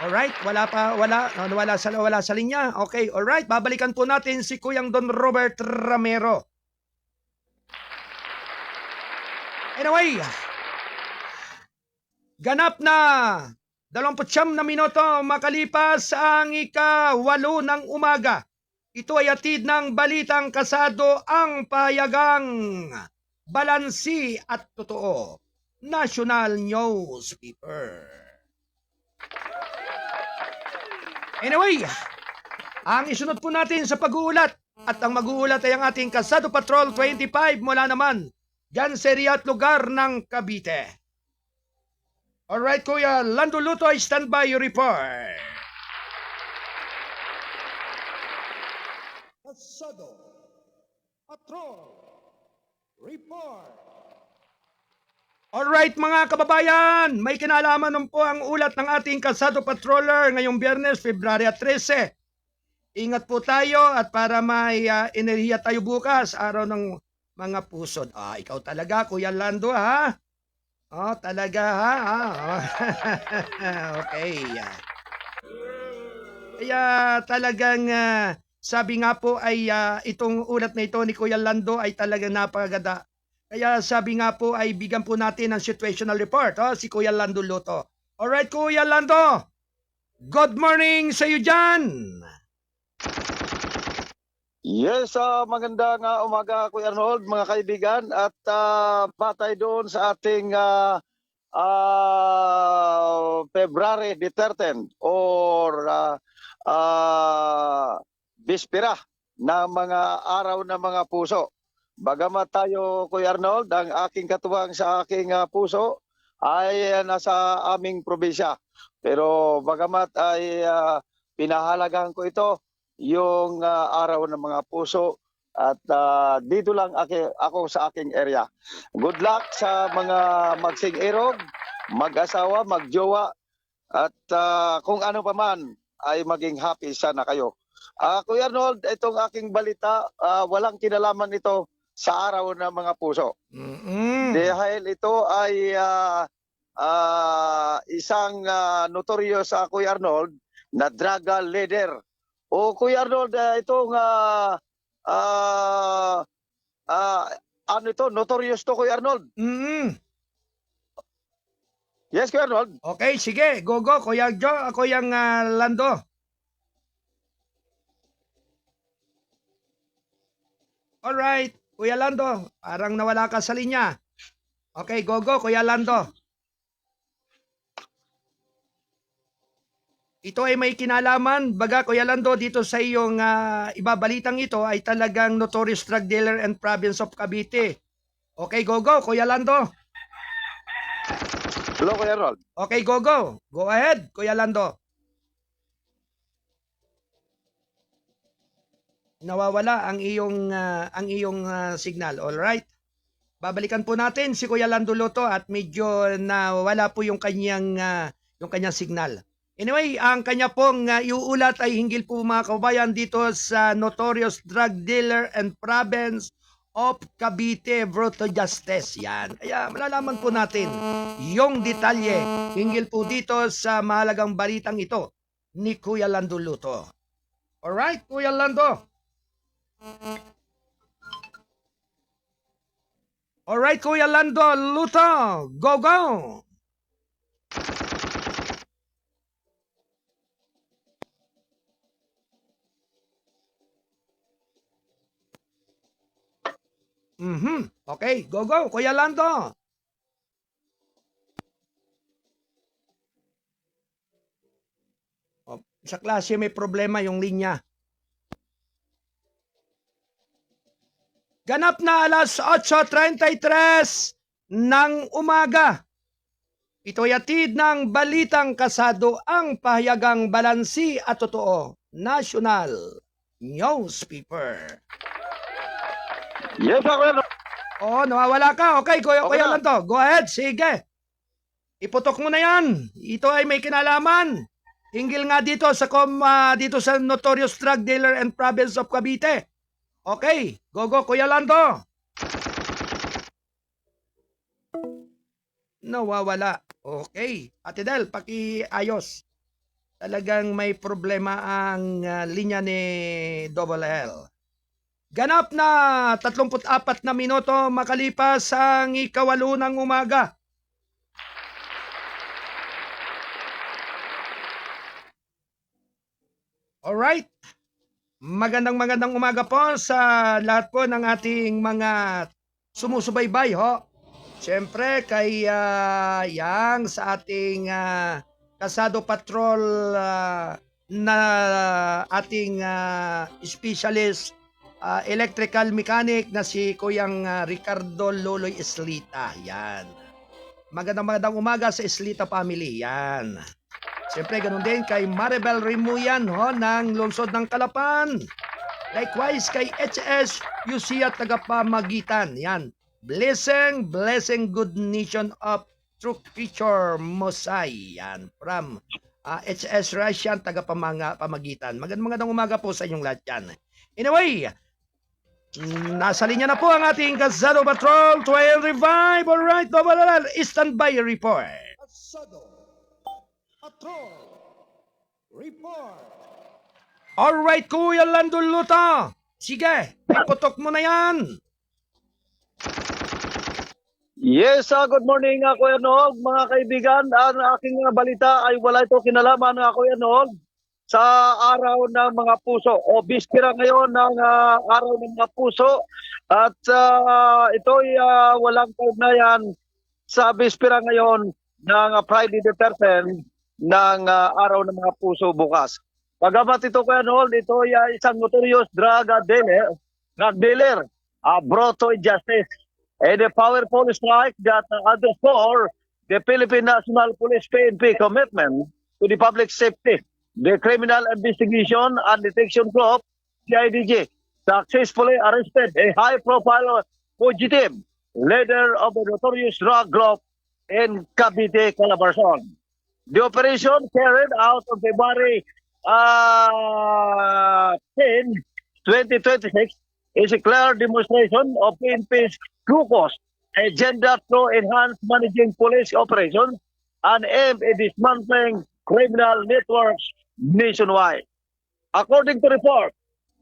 Alright, wala sa linya. Okay, alright, babalikan po natin si Kuyang Don Robert Ramero. Anyway, ganap na 29 na minuto makalipas ang ika-8 ng umaga. Ito ay hatid ng balitang kasado ang payagang balansi at totoo. National Newspaper. Anyway, ang isunod po natin sa pag-uulat at ang mag-uulat ay ang ating Kalsado Patrol 25 mula naman diyan sa area at lugar ng Cavite. Alright, Kuya Lando Luto, stand by your report. Kalsado Patrol Report. Alright mga kababayan, may kinalaman nun po ang ulat ng ating Kalsado Patroller ngayong Biyernes, February 13. Ingat po tayo at para may enerhiya tayo bukas, araw ng mga pusod. Ikaw talaga, Kuya Lando, ha? Talaga, ha? Okay. Kaya talagang sabi nga po ay itong ulat na ito ni Kuya Lando ay talagang napakaganda. Kaya sabi nga po ay bigyan po natin ng situational report, si Kuya Lando Luto. Alright, Kuya Lando. Good morning sa iyo dyan. Yes, magandang umaga Kuya Arnold, mga kaibigan, at batay doon sa ating February the 13th or bispera na mga araw ng mga puso. Bagamat tayo, Kuya Arnold, ang aking katuwang sa aking puso ay nasa aming probinsya. Pero bagamat ay pinahalagahan ko ito, yung araw ng mga puso, at dito lang ako sa aking area. Good luck sa mga magsing-irog, mag-asawa, magjowa, at kung ano pa man ay maging happy sana kayo. Kuya Arnold, itong aking balita, walang kinalaman ito sa araw ng mga puso. Dahil ito ay isang notorious Kuya Arnold na drug leader. Kuya Arnold, itong ano ito, notorious to, Kuya Arnold. Yes, Kuya Arnold. Okay, sige, go, Kuya Jo, Kuya Lando. Alright, Kuya Lando, parang nawala ka sa linya. Okay, go, Kuya Lando. Ito ay may kinalaman, baga Kuya Lando, dito sa iyong ibabalitang ito ay talagang notorious drug dealer and province of Cavite. Okay, go, Kuya Lando. Hello, Kuya Arnold. Okay, go. Go ahead, Kuya Lando. Nawawala ang iyong signal, all right? Babalikan po natin si Kuya Lando Luto at medyo nawala po yung kanyang signal. Anyway, ang kanya pong iuulat ay hinggil po mga kababayan dito sa notorious drug dealer and province of Cavite brought to justice. Yan. Kaya malalaman po natin yung detalye hinggil po dito sa mahalagang balitang ito ni Kuya Lando Luto. Alright, Kuya Lando. Alright, Kuya Lando Luto. Go, go! Okay, go, go, Kuya Lando. Sa klase may problema yung linya. Ganap na alas 8:33 ng umaga. Ito'y atid ng balitang kasado ang pahayagang balansi at totoo. National Newspaper. Yes, ako. Oh, nawawala ka. Okay, Kuya Okay na. Lando. Go ahead, sige. Iputok mo na yan. Ito ay may kinalaman. Hinggil nga dito sa dito sa notorious drug dealer and province of Cavite. Okay, go Kuya Lando. Nawawala. Okay. Ate Del, pakiayos. Talagang may problema ang linya ni Double L. Ganap na 34 na minuto makalipas ang 8:08 ng umaga. Alright. Magandang umaga po sa lahat po ng ating mga sumusubaybay ho. Siyempre kay yang sa ating Kasado Patrol na ating specialist electrical mechanic na si Kuyang Ricardo Loloy Eslita. Yan. Magandang umaga sa Eslita family. Yan. Siyempre, ganun din kay Maribel Rimuyan ng Lungsod ng Calapan. Likewise kay HS Yusia Tagapamagitan. Yan. Blessing, good nation of true creature Mosay. Yan. From HS Russian Tagapamagitan. Magandang umaga po sa inyong lahat yan. Anyway, nasa linya na po ang ating Kasado Patrol 12 Revive. Alright, standby report. Kasado Patrol report. Alright, Kuya Lando Luto. Sige, iputok mo na yan. Yes, good morning, Kuya Nog. Mga kaibigan, ang aking balita ay wala ito kinalaman, Kuya Nog, sa araw ng mga puso o bispira ngayon ng araw ng mga puso at ito'y walang kaugnayan sa bispira ngayon ng Friday the 13th ng araw ng mga puso bukas. Bagamat ito Kuya Noel, ito ay isang notorious drug dealer brought to justice. And a powerful strike that underscore the Philippine National Police PNP commitment to the public safety. The Criminal Investigation and Detection Group, CIDG, successfully arrested a high-profile fugitive leader of the notorious drug group in Cavite, Calabarzon. The operation carried out on February 10, 2026 is a clear demonstration of PNP's focus agenda to enhance managing police operations and aim at dismantling criminal networks nationwide. According to report,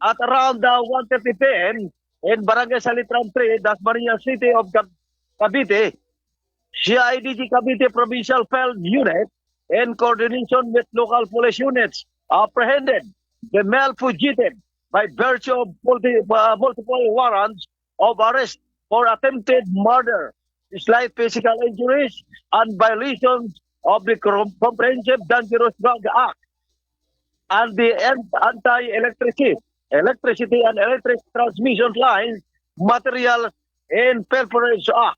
at around 1:30 p.m. in Barangay Salitran 3, Dasmariñas City of Cavite, CIDG Cavite Provincial Field Unit, in coordination with local police units, apprehended the male fugitive by virtue of multiple warrants of arrest for attempted murder, slight physical injuries, and violations of the Comprehensive Dangerous Drug Act and the Anti-Electricity and Electric Transmission Lines Material and Performance Act.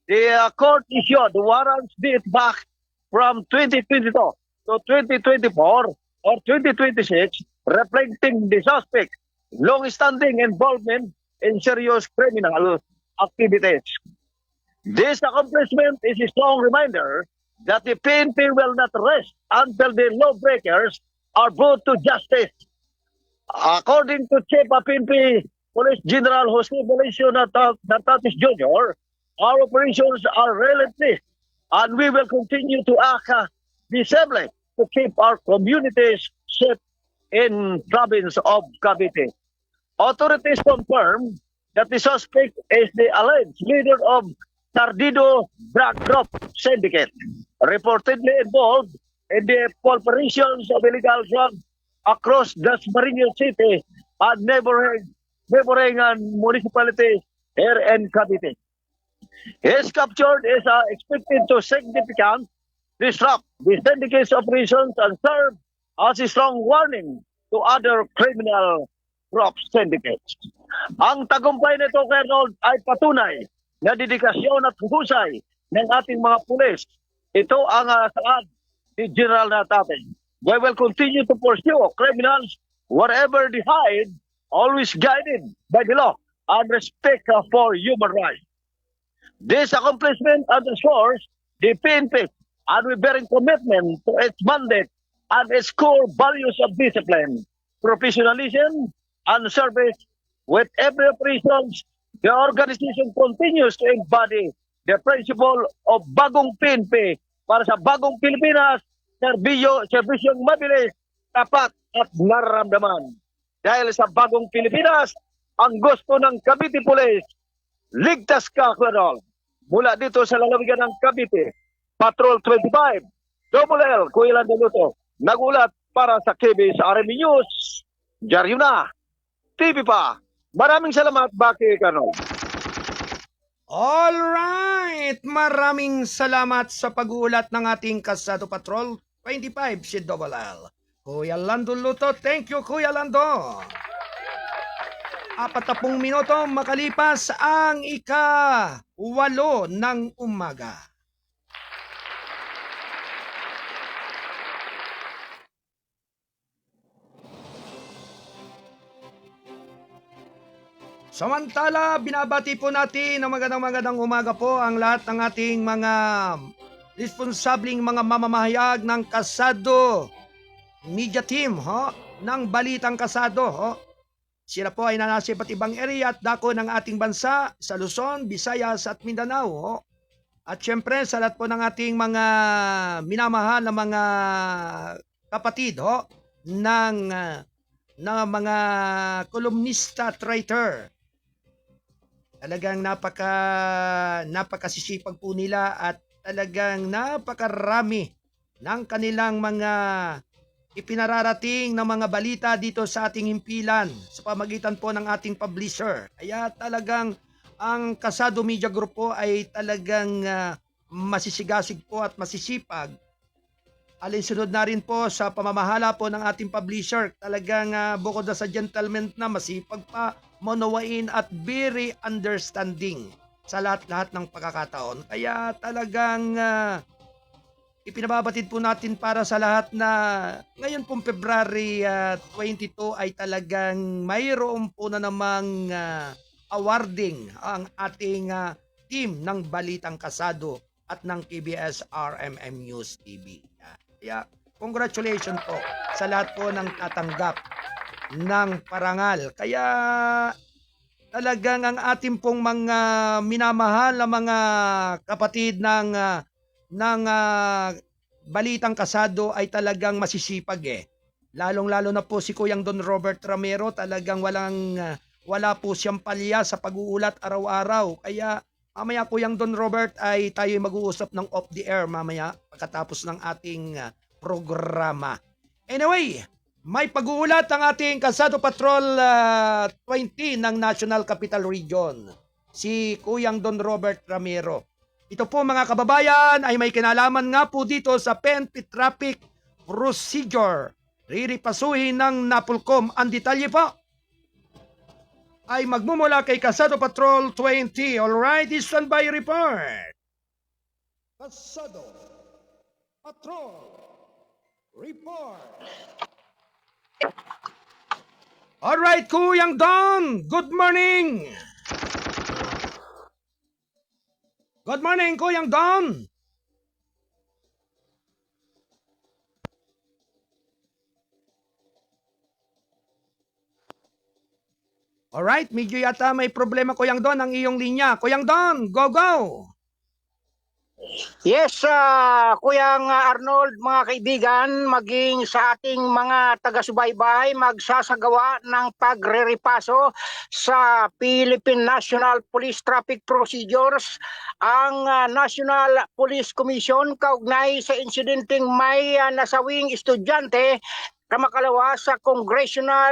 The court issued warrants date back from 2022 to 2024 or 2026, reflecting the suspect's long-standing involvement in serious criminal activities. This accomplishment is a strong reminder that the PNP will not rest until the lawbreakers are brought to justice. According to Chief of PNP Police General Jose Valencia Nartatis Jr., our operations are relentless and we will continue to act decisively to keep our communities safe in province of Cavite. Authorities confirm that the suspect is the alleged leader of Tardido Drug Drop Syndicate, reportedly involved in the preparations of illegal drugs across Dasmariñas City and neighboring municipalities here in Cavite. His capture is expected to significantly disrupt the syndicate's operations and serve as a strong warning to other criminal crop syndicates. Ang tagumpay nito, Colonel, ay patunay na dedikasyon at husay ng ating mga pulis. Ito ang saad ni General Nartatis. We will continue to pursue criminals wherever they hide, always guided by the law and respect for human rights. This accomplishment underscores the PNP unwavering commitment to its mandate and its core values of discipline, professionalism, and service. With every operation, the organization continues to embody the principle of bagong PNP para sa bagong Pilipinas, serbisyong mabilis, tapat at nararamdaman. Dahil sa bagong Pilipinas, ang gusto ng Cavite Police, ligtas ka, Colonel. Mula dito sa lalawigan ng Cavite, Patrol 25, Double L, Kuilan de Luto, nagulat para sa KBS RMN News, Diaryo na, TV pa. Maraming salamat, Baki Colonel. Alright, maraming salamat sa pag-uulat ng ating Kasado Patrol 25 si Double L. Kuya Lando Luto, thank you Kuya Lando. 40 minuto makalipas ang ika-8 ng umaga. Samantala, binabati po natin ng magandang umaga po ang lahat ng ating mga responsabling mga mamamahayag ng Kasado Media Team, ng Balitang Kasado. Sila po ay nasa iba't ibang area at dako ng ating bansa sa Luzon, Visayas at Mindanao. At syempre sa lahat po ng ating mga minamahal na mga kapatid ng mga kolumnista at writer. Talagang napakasisipag po nila at talagang napakarami ng kanilang mga ipinararating ng mga balita dito sa ating himpilan sa pamagitan po ng ating publisher. Kaya talagang ang Kasado Media Group po ay talagang masisigasig po at masisipag. Alinsunod na rin po sa pamamahala po ng ating publisher. Talagang bukod sa gentleman na masipag pa, maunawain at very understanding sa lahat-lahat ng pagkakataon. Kaya talagang ipinababatid po natin para sa lahat na ngayon pong February 22 ay talagang mayroon po na namang awarding ang ating team ng Balitang Kasado at ng KBS RMN News TV. Kaya congratulations po sa lahat po ng tatanggap ng parangal. Kaya talagang ang ating pong mga minamahal na mga kapatid ng Balitang Kasado ay talagang masisipag Lalong-lalo na po si Kuyang Don Robert Ramero, talagang wala po siyang palya sa pag-uulat araw-araw. Kaya mamaya Kuyang Don Robert ay tayo mag-uusap ng off the air mamaya pagkatapos ng ating programa. Anyway, may pag-uulat ang ating Kasado Patrol 20 ng National Capital Region, si Kuyang Don Robert Ramero. Ito po mga kababayan ay may kinalaman nga po dito sa PNP Traffic Procedure. Riripasuhin ng Napolcom. Ang detalye po ay magmumula kay Kasado Patrol 20. Alright, stand-by report. Kasado Patrol Report. Alright, Kuyang Don, good morning. Good morning, Kuyang Don. Alright, medyo yata may problema Kuyang Don ang iyong linya. Kuyang Don, go go! Yes, Kuyang Arnold, mga kaibigan, maging sa ating mga taga-subaybay, magsasagawa ng pagre-repaso sa Philippine National Police Traffic Procedures ang National Police Commission kaugnay sa insidenteng may nasawing estudyante kamakalawa sa Congressional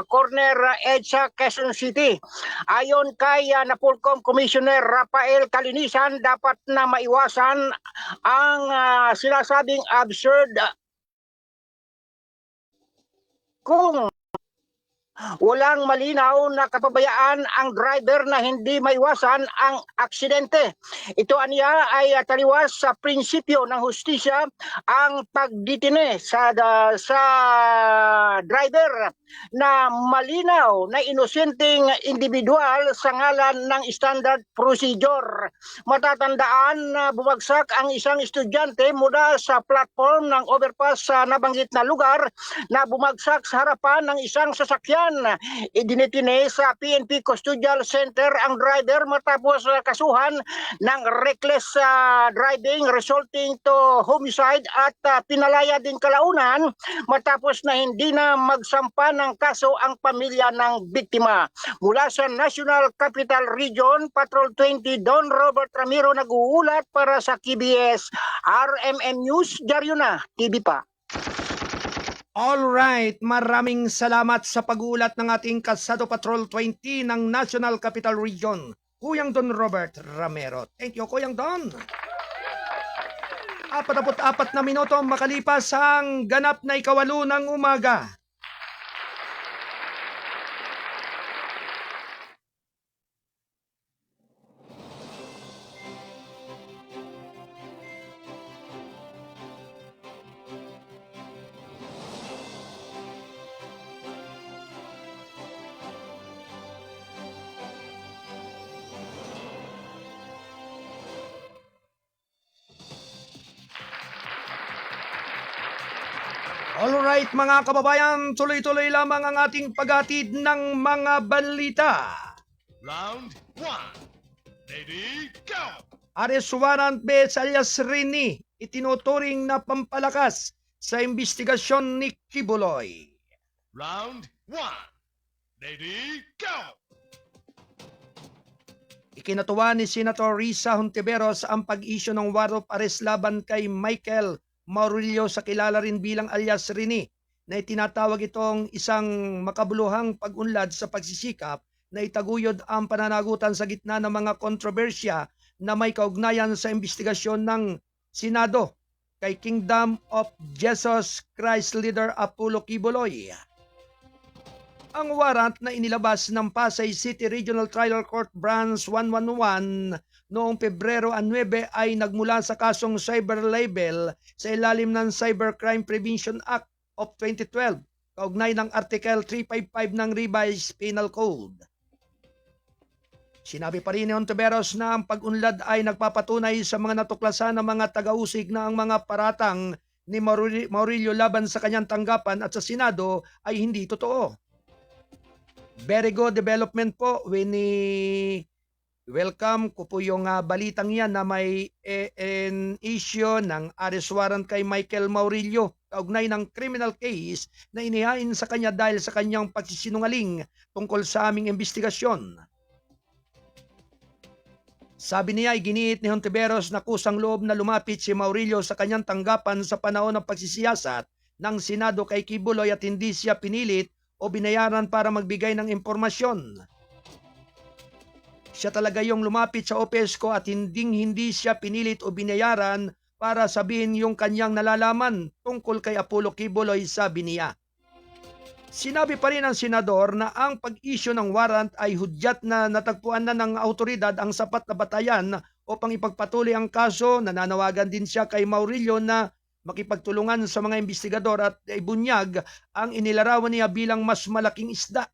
Corner EDSA, Quezon City. Ayon kay Napolcom Commissioner Rafael Calinisan, dapat na maiwasan ang sinasabing absurd kung walang malinaw na kapabayaan ang driver na hindi maiwasan ang aksidente. Ito aniya ay taliwas sa prinsipyo ng hustisya ang pagditine sa driver na malinaw na inosenteng individual sa ngalan ng standard procedure. Matatandaan na bumagsak ang isang estudyante mula sa platform ng overpass sa nabanggit na lugar na bumagsak sa harapan ng isang sasakyan. Idinitine sa PNP Custodial Center ang driver matapos kasuhan ng reckless driving resulting to homicide at pinalaya din kalaunan matapos na hindi na magsampa ng kaso ang pamilya ng biktima. Mula sa National Capital Region, Patrol 20 Don Robert Ramiro nag-uulat para sa KBS RMN News. Diaryo na, TV pa. Alright, maraming salamat sa pag-uulat ng ating Kalsado Patrol 20 ng National Capital Region, Kuyang Don Robert Ramiro. Thank you, Kuyang Don. 44 na minuto makalipas ang ganap na 8:08 ng umaga. Alright mga kababayan, tuloy-tuloy lamang ang ating paghatid ng mga balita. Round 1. Ready, go! Arrest warrant base alias Rini, itinuturing na pampalakas sa investigasyon ni Kibuloy. Round 1. Ready, go! Ikinatuwa ni Senator Risa Hontiveros ang pag-issue ng warrant of arrest laban kay Michael Maurilio sa kilala rin bilang alias Rini, na itinatawag itong isang makabuluhang pag-unlad sa pagsisikap na itaguyod ang pananagutan sa gitna ng mga kontrobersya na may kaugnayan sa investigasyon ng Senado kay Kingdom of Jesus Christ leader Apollo Kibuloy. Ang warrant na inilabas ng Pasay City Regional Trial Court Branch 111 noong Pebrero 9 ay nagmula sa kasong cyber libel sa ilalim ng Cybercrime Prevention Act of 2012, kaugnay ng Article 355 ng Revised Penal Code. Sinabi pa rin ni Hontiveros na ang pag-unlad ay nagpapatunay sa mga natuklasan ng mga taga-usig na ang mga paratang ni Maurilio laban sa kanyang tanggapan at sa Senado ay hindi totoo. Very good development po, Winnie. Welcome ko po yung balitang yan na may issue ng arrest warrant kay Michael Maurilio kaugnay ng criminal case na inihain sa kanya dahil sa kanyang pagsisinungaling tungkol sa aming investigasyon. Sabi niya ay giniit ni Hontiveros na kusang loob na lumapit si Maurilio sa kanyang tanggapan sa panahon ng pagsisiyasat ng Senado kay Kibuloy at hindi siya pinilit o binayaran para magbigay ng impormasyon. Siya talaga yung lumapit sa OPESCO at hindi siya pinilit o binayaran para sabihin yung kanyang nalalaman tungkol kay Apollo Kibuloy, sabi niya. Sinabi pa rin ng senador na ang pag-issue ng warrant ay hudyat na natagpuan na ng autoridad ang sapat na batayan upang ipagpatuloy ang kaso. Nananawagan din siya kay Maurilio na makipagtulungan sa mga investigador at ibunyag ang inilarawan niya bilang mas malaking isda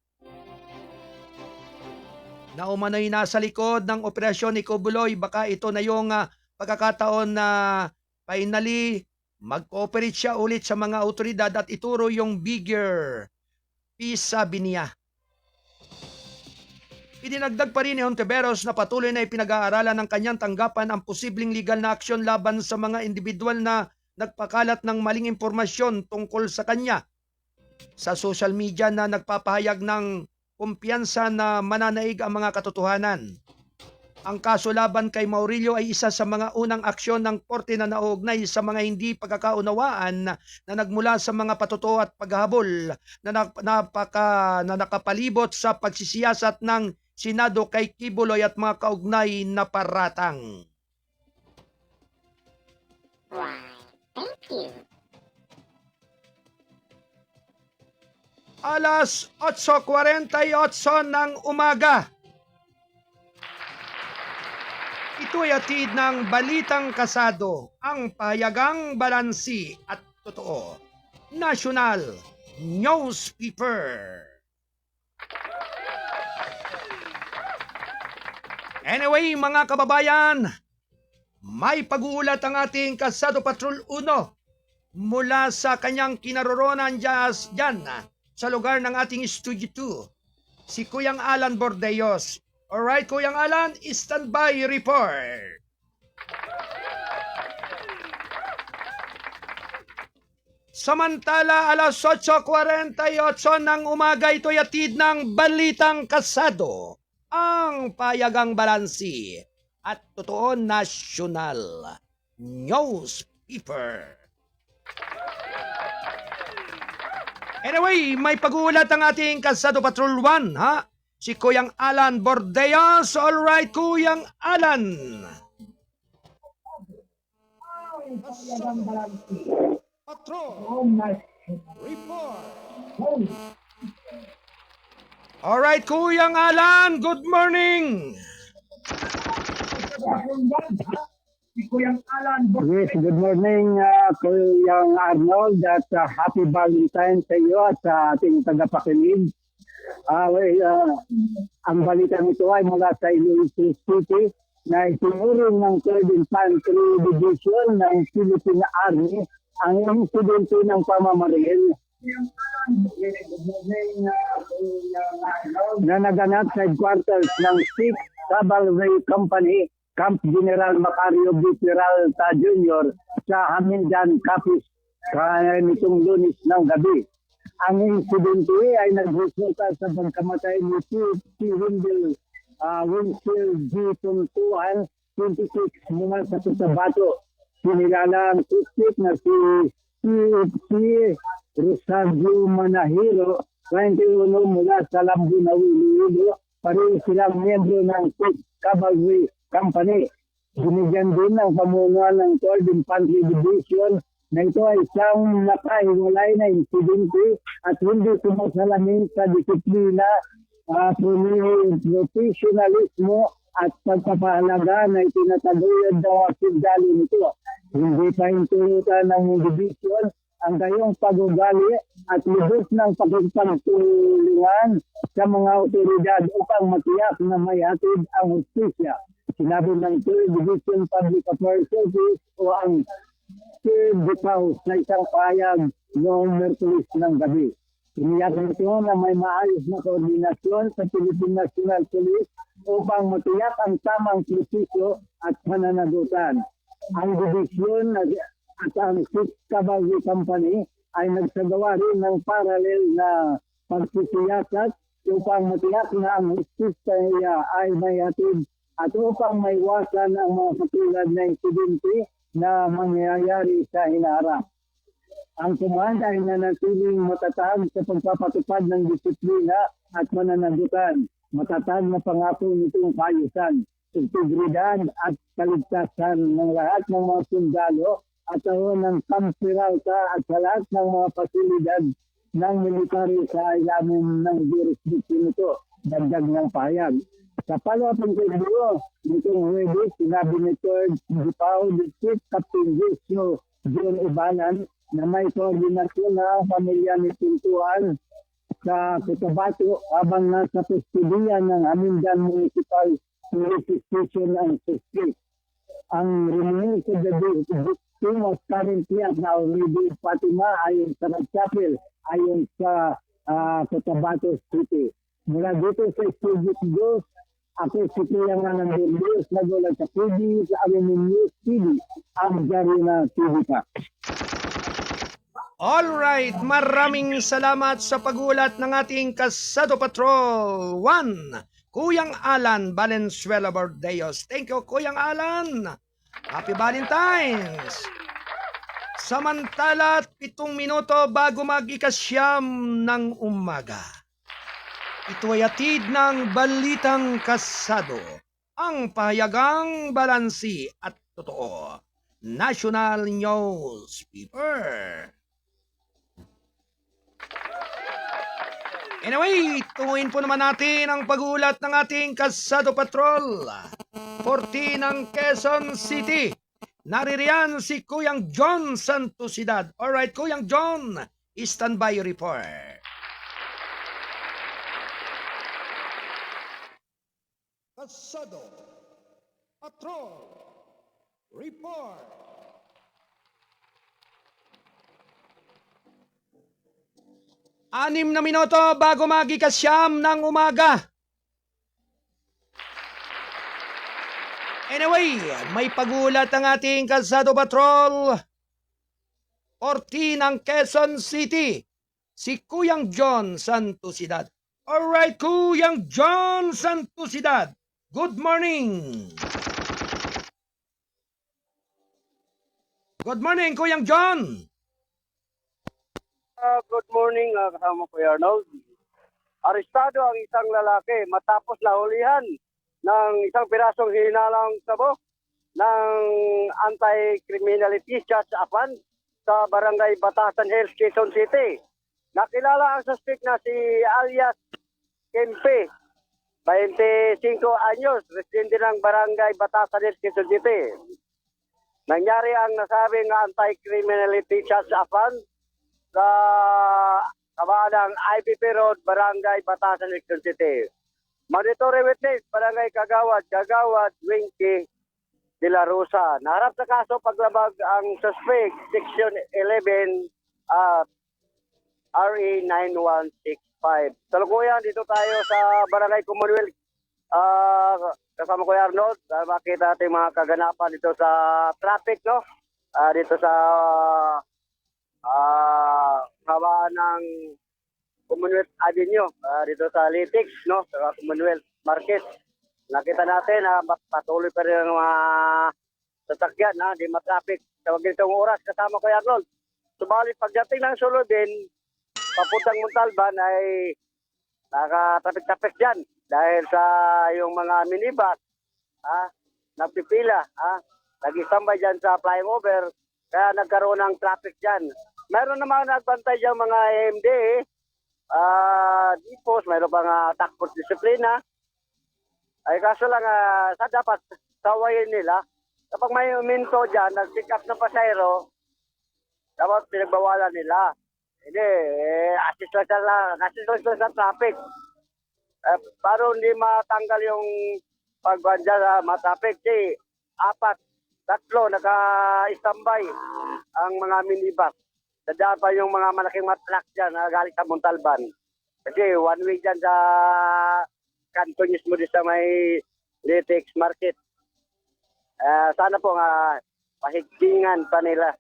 na umano'y nasa likod ng operasyon ni Kibuloy. Baka ito na yung pagkakataon na finally mag-cooperate siya ulit sa mga autoridad at ituro yung bigger piece, sabi niya. Idinagdag pa rin ni Hontiveros na patuloy na ipinag-aaralan ng kanyang tanggapan ang posibleng legal na aksyon laban sa mga individual na nagpakalat ng maling impormasyon tungkol sa kanya sa social media na nagpapahayag ng kumpiyansa na mananaig ang mga katotohanan. Ang kaso laban kay Maurilio ay isa sa mga unang aksyon ng korte na nauugnay sa mga hindi pagkakaunawaan na nagmula sa mga patutuo at paghahabol na nakapalibot sa pagsisiyasat ng Senado kay Kibuloy at mga kaugnay na paratang. Alas 8:48 ng umaga. Ito'y atid ng Balitang Kasado, ang pahayagang balansi at totoo. National Newspaper. Anyway, mga kababayan, may pag-uulat ang ating Kasado Patrol 1 mula sa kanyang kinaroroonan dyan sa lugar ng ating Studio 2, si Kuyang Alan Bordeos. Alright, Kuyang Alan, standby report. Samantala, alas 8:48 ng umaga, ito'y atid ng Balitang Kasado, ang payagang balansi at totoo national newspaper. Anyway, may pag-uulat ang ating Kasado Patrol 1, ha? Si Kuyang Alan Bordeas. Alright, Kuyang Alan. Patrol report. Alright, Kuyang Alan, good morning. Yes, good morning, Kuyang Arnold, at happy Valentine sa iyo at sa ating tagapakinig. Ang balita nito ay mula sa Iloilo City na itinuring ng 3rd Infantry Division ng Philippine Army ang insidente ng pamamaril na naganap sa headquarters ng 6th Cavalry Company, Camp General Macario B. Peralta Jr. sa Hamindan, Capiz, nitong Lunes ng gabi. Ang insidente ay nagresulta sa pagkamatay ni P. Winfield G. Tuntuan, 26, mula sa Cotabato. Sinilala ang suspect na si Rosario Manahiro, 21, mula sa Lambunaw, Iloilo. Pareho silang miyembro ng 6th Cavalry Company. Binigyan din ng pamunuan ng 3rd Infantry Division na ito ay isang nakahiwalay na insidente at hindi sumasalamin sa disiplina, professionalismo at pagpapahalaga na itinataguyod ng sundalo nito. Hindi pa hinturutan ng division ang gayong pag-ugali at lubos ng pagpagtulungan sa mga otoridad upang matiyak na may hatid ang hustisya. Sinabi ng 3rd Division Public Affairs Service o ang House na isang pahayag noong Merkulis ng gabi. Iniyak nito na may maayos na koordinasyon sa Philippine National Police upang matiyak ang tamang proseso at pananagutan. Ang division at ang 6th Cavalry Company ay nagsagawa rin ng parallel na pagsisiyasat upang matiyak na ang hustisya ay may hatid at upang maiwasan ang mga katulad na insidente na mangyayari sa hinaharap. Ang komanda ay nanatiling matatag sa pagpapatupad ng disiplina at mananagutan. Matatag na pangako nitong kaayusan, integridad at kaligtasan ng lahat ng mga sundalo at ng Camp Peralta at sa lahat ng mga pasilidad ng military sa ilalim ng jurisdiction nito. Dagdag ng pahayag. Sa follow-up interview nitong Huwebes, sinabi ni 3rd Dipao District Captain Lucio John Ibanan na may koordinasyon na ang pamilya ni Tuntuan sa Cotabato habang nasa kustudiyan ng Hamindan Municipal Police Station ang suspect. Ang remains of the victim was currently at Nauridi Fatima ayon sa Chapel ayon sa Cotabato City. Mula dito sa Studio News, ako si Kuya Manang News, nagulat sa TV, sa Avenue News TV, ang Diaryo na TV ka. Alright, maraming salamat sa pagulat ng ating Kasado Patrol 1, Kuyang Alan Valenzuela Bordeos. Thank you, Kuyang Alan. Happy Valentine's. Samantala, 7 minuto bago mag-ikasyam ng umaga. Ito ay atid ng Balitang Kasado, ang pahayagang balansi at totoo. National Newspaper. Anyway, tunguin po naman natin ang pagulat ng ating Kasado Patrol 14 ng Quezon City. Naririyan si Kuyang John Santosidad. Alright, Kuyang John, standby report. Kasado Patrol report. 6 na minuto bago mag-ikasyam ng umaga. Anyway, may pagulat ang ating Kasado Patrol 14 ng Quezon City, si Kuyang John Santosidad. Alright, Kuyang John Santosidad, good morning. Good morning, Kuyang John. Good morning, kasama ko Arnold. Arestado ang isang lalaki matapos nahulihan ng isang pirasong hinalang sabo ng anti-criminality charge apan sa barangay Batasan Hills, Quezon City. Nakilala ang suspect na si alias Kempe, 25 anyos, residente ng barangay Batasan Hills, Quezon City. Nangyari ang nasabing anti-criminality charge apan sa kabalang IBP Road, Barangay Batasan, Quezon City. Mandatory witness, Barangay Kagawad, Winky de la Rosa. Naharap sa kaso paglabag ang suspect, Section 11 RA 9165. Salukuyan, dito tayo sa Barangay Commonwealth. Kasama ko Arnold, makita natin mga kaganapan dito sa traffic, no? Dito sa hawaan ng Commonwealth Avenue, dito sa Litix, no? Sa Commonwealth Market. Nakita natin na patuloy pa rin ang mga sasakyan, di matraffic sa ganitong oras. Kasama ko Arnold. Subalit pagdating ng Sulubin, papuntang Montalban ay nakatraffic-traffic dyan dahil sa yung mga minibus, nagpipila, nag-istambay dyan sa flyover, kaya nagkaroon ng traffic dyan. Meron naman nagbantay dyan mga AMD, dipos, mayroon pang takpos disiplina. Ay kaso lang, sa dapat sawayin nila, kapag may uminto dyan, nag-pick up na pasayro, dapat pinagbawalan nila. Hindi, assist lang sa traffic. Para hindi matanggal yung pagbandya sa traffic. Tatlo, naka-istambay ang mga minibus. Sadya pa yung mga malaking truck dyan galing sa Montalban. Kasi one way dyan sa kanto mismo din sa may Litix Market. Sana po pahigtingan pa nila.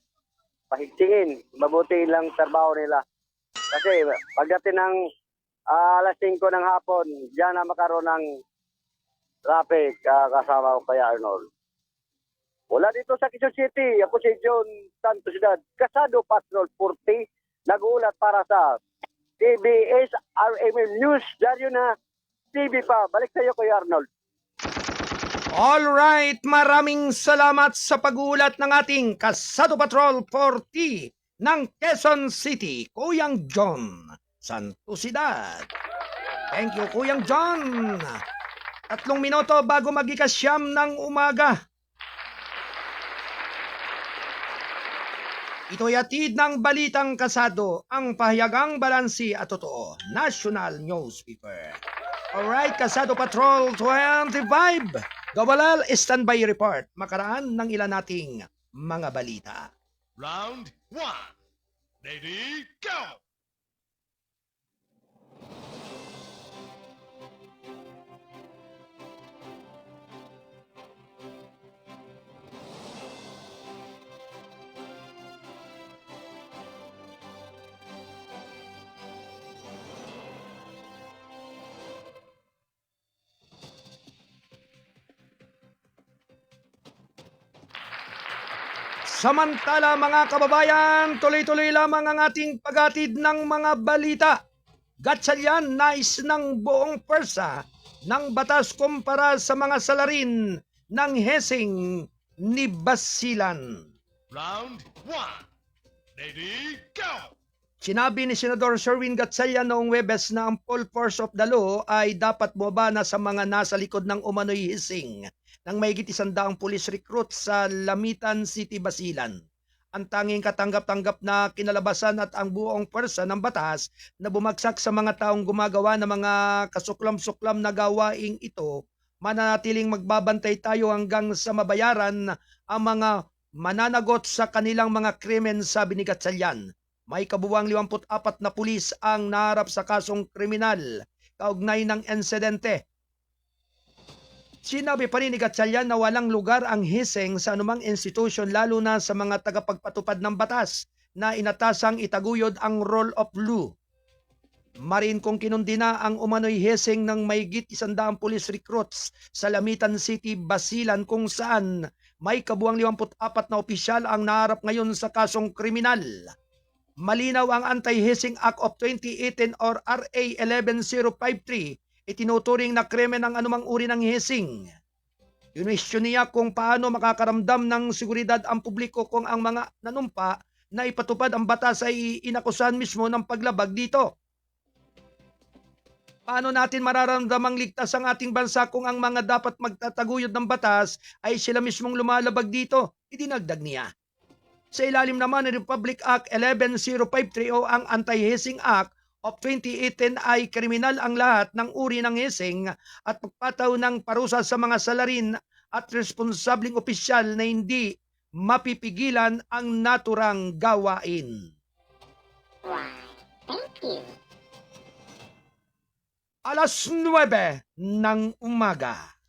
Pahigtingin, mabuti lang trabaho nila. Kasi pagdating ng alas 5 ng hapon, diyan na makaroon ng traffic kasama ko kay Arnold. Wala dito sa Quezon City, ako si John Santosidad, Kasado Patrol 40, nag-uulat para sa TBS RMN News, Diaryo na TV pa. Balik sa iyo kay Arnold. Alright, maraming salamat sa pagulat ng ating Kasado Patrol 40 ng Quezon City, Kuyang John Santosidad. Thank you, Kuyang John. 3 minuto bago mag-ikasyam ng umaga. Ito'y atid ng Balitang Kasado, ang pahayagang balansi at totoo, National Newspaper. Alright, Kasado Patrol 25, Double L standby report, makaraan ng ilan nating mga balita. Round 1. Ready, go! Samantala mga kababayan, tuloy-tuloy lamang ang ating paghatid ng mga balita. Gatsalyan nais ng buong pwersa ng batas kumpara sa mga salarin ng hesing ni Basilan. Round 1. Ready, go! Sinabi ni Senador Sherwin Gatchalian noong Webes na ang full force of the law ay dapat bumaba sa mga nasa likod ng umano'y hissing ng mahigit 100 police recruit sa Lamitan City, Basilan. Ang tanging katanggap-tanggap na kinalabasan at ang buong pwersa ng batas na bumagsak sa mga taong gumagawa ng mga kasuklam-suklam na gawaing ito, mananatiling magbabantay tayo hanggang sa mabayaran ang mga mananagot sa kanilang mga krimen, sabi ni Gatchalian. May kabuwang 54 na pulis ang naharap sa kasong kriminal kaugnay ng insidente. Sinabi pa rin ni Gatchalian na walang lugar ang hissing sa anumang institusyon, lalo na sa mga tagapagpatupad ng batas na inatasang itaguyod ang rule of law. Marin kung kinundi na ang umano'y hissing ng mahigit 100 police recruits sa Lamitan City, Basilan, kung saan may kabuwang 54 na opisyal ang naharap ngayon sa kasong kriminal. Malinaw ang Anti-Hissing Act of 2018 or RA 11053, itinuturing na krimen ng anumang uri ng hissing. Inuwestiyon niya kung paano makakaramdam ng seguridad ang publiko kung ang mga nanumpa na ipatupad ang batas ay inakusahan mismo ng paglabag dito. Paano natin mararamdamang ligtas ang ating bansa kung ang mga dapat magtataguyod ng batas ay sila mismong lumalabag dito? Idinagdag niya. Sa ilalim naman ng Republic Act 11053 o ang Anti-Hissing Act of 2018 ay kriminal ang lahat ng uri ng hissing at pagpataw ng parusa sa mga salarin at responsabling opisyal na hindi mapipigilan ang naturang gawain. Thank you. Alas 9 ng umaga.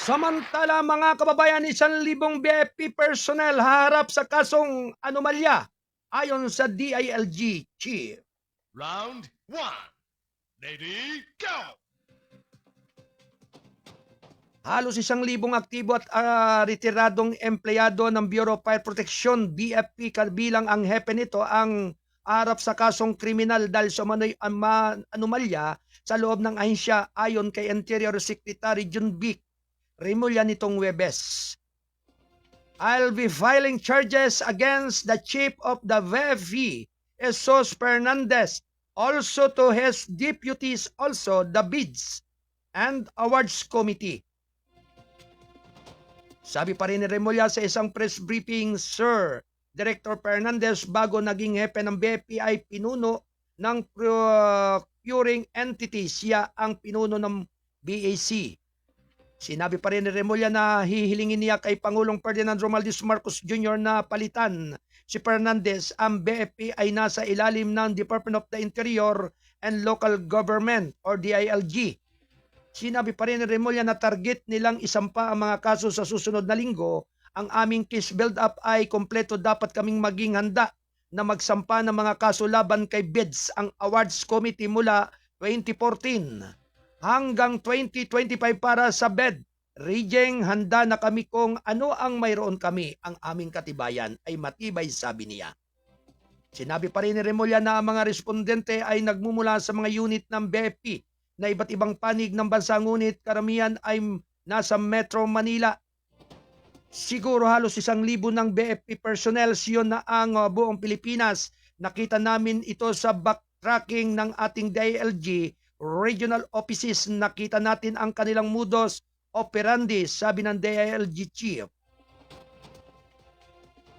Samantala mga kababayan, 1,000 BFP personnel harap sa kasong anomalya ayon sa DILG Chief. Round 1. Ready, go! Halos 1,000 aktibo at retiradong empleyado ng Bureau of Fire Protection BFP kabilang ang hepe nito ang harap sa kasong kriminal dahil sa umano'y anomalya sa loob ng ahensya ayon kay Interior Secretary Jun Vic Remulla nitong Webes. I'll be filing charges against the chief of the VFV, Jesus Fernandez, also to his deputies, also the bids and awards committee. Sabi pa rin ni Remulla sa isang press briefing, Sir Director Fernandez, bago naging hepe ng BFP ay pinuno ng procuring entity, siya ang pinuno ng BAC. Sinabi pa rin ni Remulla na hihilingin niya kay Pangulong Ferdinand Romualdez Marcos Jr. na palitan si Fernandez. Ang BFP ay nasa ilalim ng Department of the Interior and Local Government or DILG. Sinabi pa rin ni Remulla na target nilang isampa ang mga kaso sa susunod na linggo. Ang aming case build-up ay kompleto, dapat kaming maging handa na magsampa ng mga kaso laban kay BIDS, ang awards committee mula 2014 hanggang 2025 para sa BED. Rejeng, handa na kami kung ano ang mayroon kami. Ang aming katibayan ay matibay, sabi niya. Sinabi pa rin ni Remulla na ang mga respondente ay nagmumula sa mga unit ng BFP na iba't ibang panig ng bansa, ngunit karamihan ay nasa Metro Manila. Siguro halos 1,000 ng BFP personnel siyon na ang buong Pilipinas. Nakita namin ito sa backtracking ng ating DILG regional offices. Nakita natin ang kanilang modus operandi, sabi ng DILG Chief.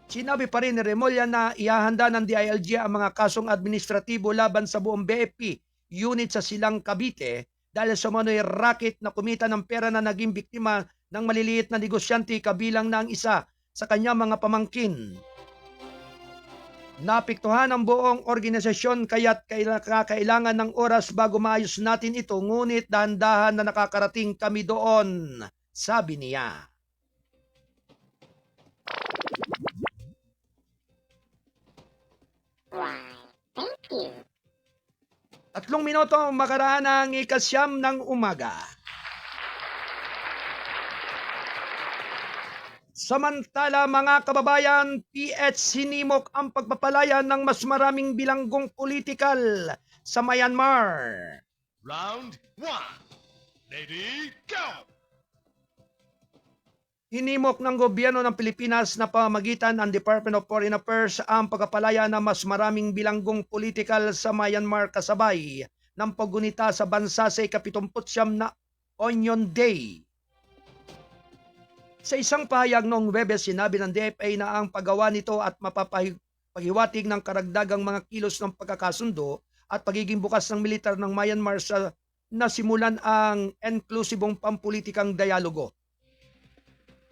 Sinabi pa rin ni Remulla na ihahanda ng DILG ang mga kasong administratibo laban sa buong BFP unit sa Silang, Cavite dahil sa manoy racket na kumita ng pera na naging biktima ng maliliit na negosyante, kabilang na ang isa sa kanya mga pamangkin. Napiktuhan ang buong organisasyon kaya't kailangan ng oras bago maayos natin ito, ngunit dahan-dahan na nakakarating kami doon, sabi niya. Tatlong minuto makaraan ng ikasyam ng umaga. Samantala mga kababayan, PH sinimok ang pagpapalaya ng mas maraming bilanggong politikal sa Myanmar. Round 1. Ready, go! Hinimok ng gobyerno ng Pilipinas na pamamagitan ng Department of Foreign Affairs ang pagpapalaya ng mas maraming bilanggong politikal sa Myanmar kasabay ng paggunita sa bansa sa ika-79 na Onion Day. Sa isang pahayag noong Webes, sinabi ng DFA na ang paggawa nito at mapapaghiwatig ng karagdagang mga kilos ng pagkakasundo at pagiging bukas ng militar ng Myanmar sa nasimulan ang inklusibong pampulitikang dialogo.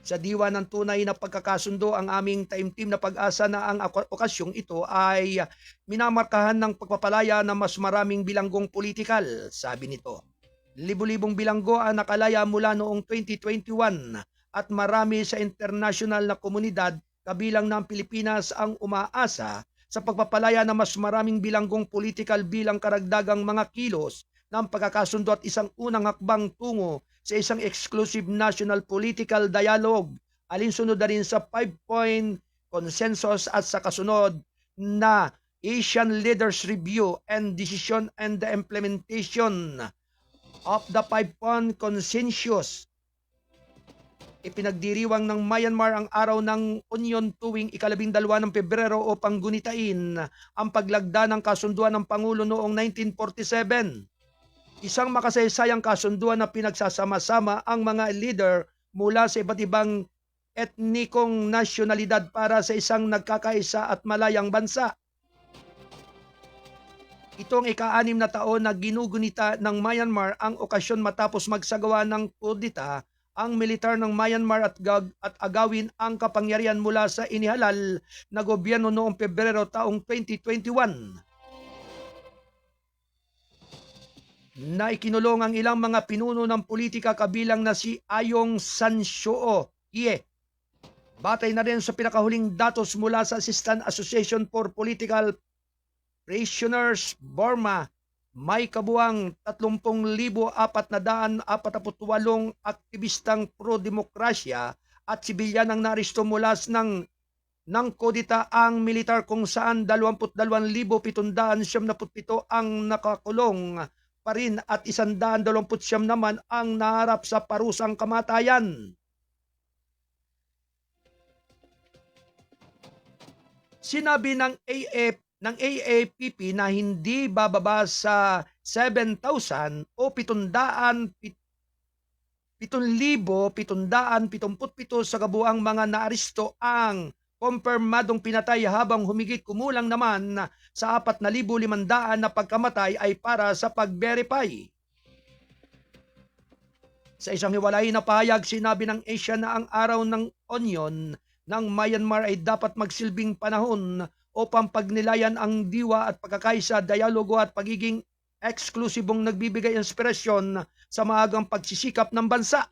Sa diwa ng tunay na pagkakasundo, ang aming taimtim na pag-asa na ang okasyong ito ay minamarkahan ng pagpapalaya ng mas maraming bilanggong politikal, sabi nito. Libu-libong bilanggo ang nakalaya mula noong 2021 at marami sa internasyonal na komunidad kabilang ng Pilipinas ang umaasa sa pagpapalaya ng mas maraming bilanggong politikal bilang karagdagang mga kilos ng pagkakasundo at isang unang hakbang tungo sa isang exclusive national political dialogue, alinsunod na rin sa 5-point consensus at sa kasunod na Asian Leaders Review and Decision and the Implementation of the 5-point consensus. Ipinagdiriwang ng Myanmar ang araw ng Union tuwing ika-12 ng Pebrero upang gunitain ang paglagda ng kasunduan ng Pangulo noong 1947. Isang makasaysayang kasunduan na pinagsasama-sama ang mga leader mula sa iba't ibang etnikong nasyonalidad para sa isang nagkakaisa at malayang bansa. Itong ika-6 na taon na ginugunita ng Myanmar ang okasyon matapos magsagawa ng kudita ang militar ng Myanmar at agawin ang kapangyarihan mula sa inihalal na gobyerno noong Pebrero taong 2021. Na ikinulong ang ilang mga pinuno ng politika kabilang na si Aung San Suu Kyi. Batay na rin sa pinakahuling datos mula sa Assistant Association for Political Prisoners Burma, may kabuang 30,448 aktivistang pro-demokrasya at sibilyan ang naristo mula ng kodita ang militar kung saan 22,777 ang nakakulong pa rin at 129 naman ang naharap sa parusang kamatayan. Sinabi ng AAPP na hindi bababa sa 7,000 o 7,777 sa kabuang mga naaristo ang kumpirmadong pinatay habang humigit kumulang naman sa 4,500 na pagkamatay ay para sa pag-verify. Sa isang hiwalay na pahayag, sinabi ng Asia na ang araw ng Onion ng Myanmar ay dapat magsilbing panahon upang pagnilayan ang diwa at pagkakaisa, dialogo at pagiging eksklusibong nagbibigay inspirasyon sa maagang pagsisikap ng bansa.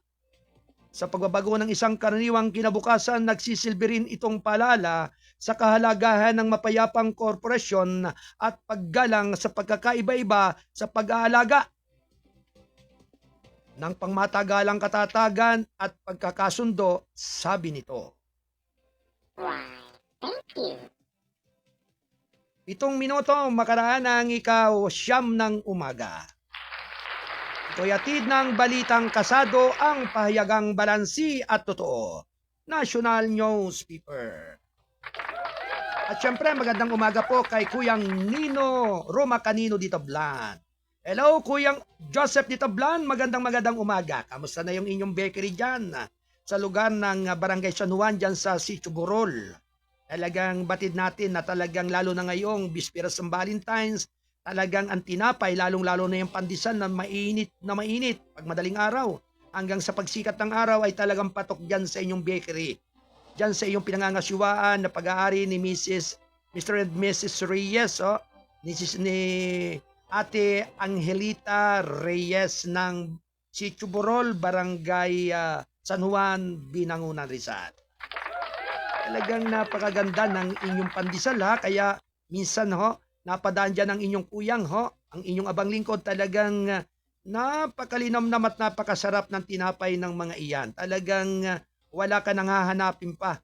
Sa pagbabago ng isang karaniwang kinabukasan, nagsisilbi rin itong paalala sa kahalagahan ng mapayapang korporasyon at paggalang sa pagkakaiba-iba sa pag-aalaga ng pangmatagalang katatagan at pagkakasundo, sabi nito. Itong minuto makaraan ng ika-9 ng umaga. Ito'y atid ng balitang kasado ang pahayagang balansi at totoo. National Newspaper. At syempre magandang umaga po kay Kuyang Nino Roma Canino Dito Blan. Hello Kuyang Joseph Dito Blan, magandang umaga. Kamusta na yung inyong bakery dyan sa lugar ng Barangay San Juan dyan sa Sitio Burol? Talagang batid natin na talagang lalo na ngayong Bisperas ng Valentine's, talagang ang tinapay, lalong-lalo na yung pandesal na mainit pag madaling araw. Hanggang sa pagsikat ng araw ay talagang patok dyan sa inyong bakery. Dyan sa iyong pinangangasyuaan na pag-aari ni Mrs. Mr. and Mrs. Reyes, ni Ate Angelita Reyes ng Sitio Borol, Barangay San Juan, Binangunan, Rizal. Talagang napakaganda ng inyong pandesal kaya minsan napadaan dyan ang inyong kuyang ang inyong abang lingkod, talagang napakalinamnam at napakasarap ng tinapay ng mga iyan. Talagang wala ka nang hahanapin pa.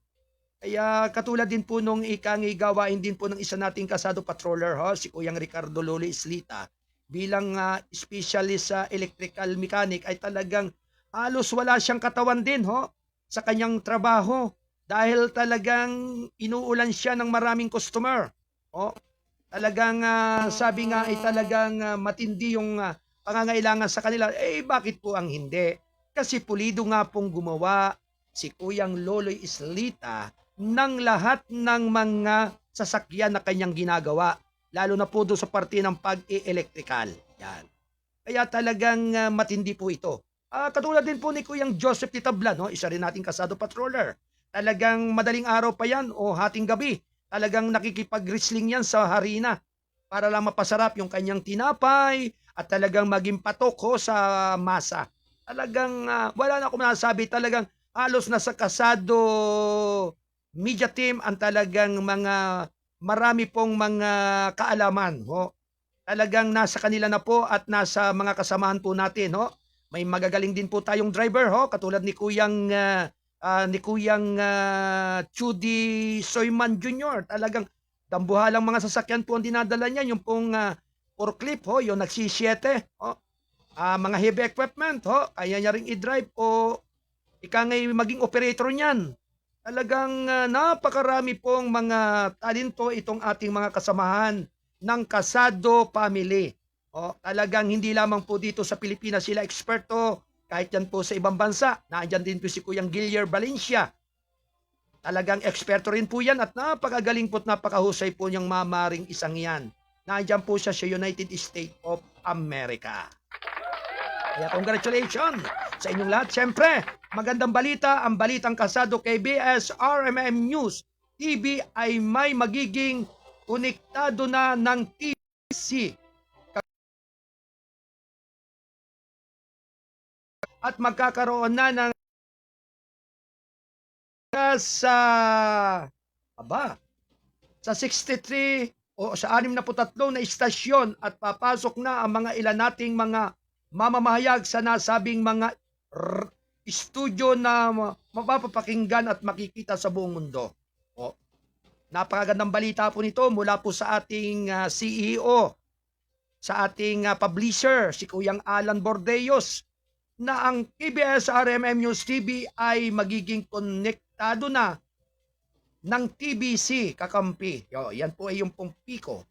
Kaya katulad din po nung gawain din po ng isa nating kasado patroller, si Kuyang Ricardo Lolo Islita, bilang specialist sa electrical mechanic, ay talagang halos wala siyang katawan din sa kanyang trabaho. Dahil talagang inuulan siya ng maraming customer. Talagang sabi nga ay talagang matindi yung pangangailangan sa kanila. Bakit po ang hindi? Kasi pulido nga pong gumawa si Kuyang Loloy Islita ng lahat ng mga sasakyan na kanyang ginagawa. Lalo na po doon sa parte ng pag-electrical. Yan. Kaya talagang matindi po ito. Katulad din po ni Kuyang Joseph Titablan, isa rin nating kasado patroller. Talagang madaling araw pa yan o hating gabi. Talagang nakikipag-wrestling yan sa harina para lang mapasarap yung kanyang tinapay at talagang maging patok sa masa. Talagang wala na akong masasabi. Talagang halos nasa kasado media team ang talagang mga marami pong mga kaalaman. Talagang nasa kanila na po at nasa mga kasamahan po natin. May magagaling din po tayong driver katulad ni Kuyang Chudi Soyman Jr. Talagang dambuhalang mga sasakyan po ang dinadala niya. Yung pong forklift, yung nagsisiyete. Mga heavy equipment, kaya niya ring i-drive o ikangay maging operator niyan. Talagang napakarami pong mga talento itong ating mga kasamahan ng Kasado Family. Talagang hindi lamang po dito sa Pilipinas sila eksperto. Kahit yan po sa ibang bansa, naandyan din po si Kuyang Gilier Valencia. Talagang eksperto rin po yan at napakagaling po at napakahusay po niyang mamaring isang yan. Naandyan po siya sa United States of America. Kaya congratulations sa inyong lahat. Siyempre, magandang balita, ang balitang kasado KBS RMM News TV ay may magiging konektado na ng TBC. At magkakaroon na ng sa 63 o sa 63 na istasyon at papasok na ang mga ilan nating mga mamamahayag sa nasabing mga studio na mapapakinggan at makikita sa buong mundo. Napakagandang balita po nito mula po sa ating CEO, sa ating publisher, si Kuyang Alan Bordeos, na ang KBS RMM News TV ay magiging konektado na ng TBC kakampi. Yan po ay yung pong Pico.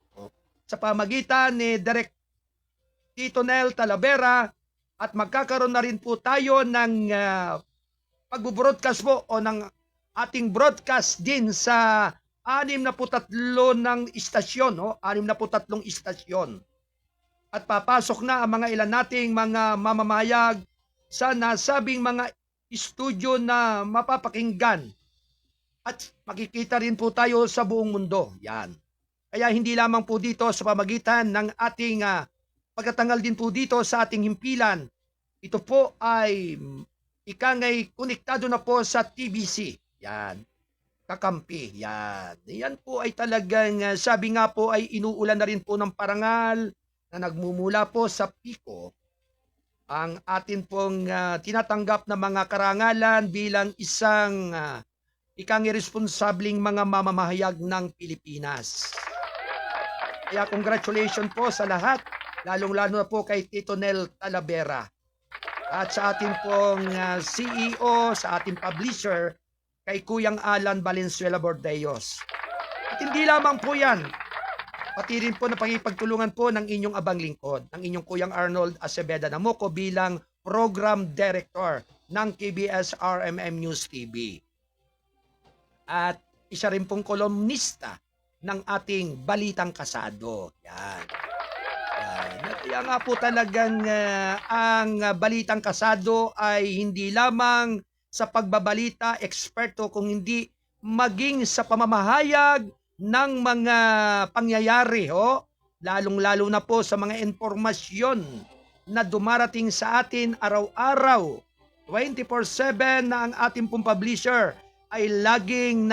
Sa pamagitan ni Direk Tito Nel Talavera at magkakaroon na rin po tayo ng pag-broadcast po o ng ating broadcast din sa 63 ng istasyon. 63 istasyon. At papasok na ang mga ilan nating mga mamamayag sa nasabing mga studio na mapapakinggan at makikita rin po tayo sa buong mundo. Yan. Kaya hindi lamang po dito sa pamagitan ng ating pagkatangal din po dito sa ating himpilan. Ito po ay ikangay konektado na po sa TBC. Yan. Kakampi. Yan. Yan po ay talagang sabi nga po ay inuulan na rin po ng parangal na nagmumula po sa Pico. Ang atin pong tinatanggap na mga karangalan bilang isang ikang irresponsabling mga mamamahayag ng Pilipinas. Kaya congratulations po sa lahat, lalong-lalo na po kay Tito Nel Talavera. At sa ating pong CEO, sa ating publisher, kay Kuyang Alan Valenzuela Bordeos. At hindi lamang po yan, pati rin po na pagtulungan po ng inyong abang lingkod, ng inyong Kuyang Arnold Aceveda Namoco bilang Program Director ng KBS RMM News TV. At isa rin pong kolumnista ng ating Balitang Kasado. Yan. Kaya nga po talagang ang Balitang Kasado ay hindi lamang sa pagbabalita, eksperto, kung hindi maging sa pamamahayag, ng mga pangyayari, lalong-lalo na po sa mga informasyon na dumarating sa atin araw-araw. 24/7 na ang ating pong publisher ay laging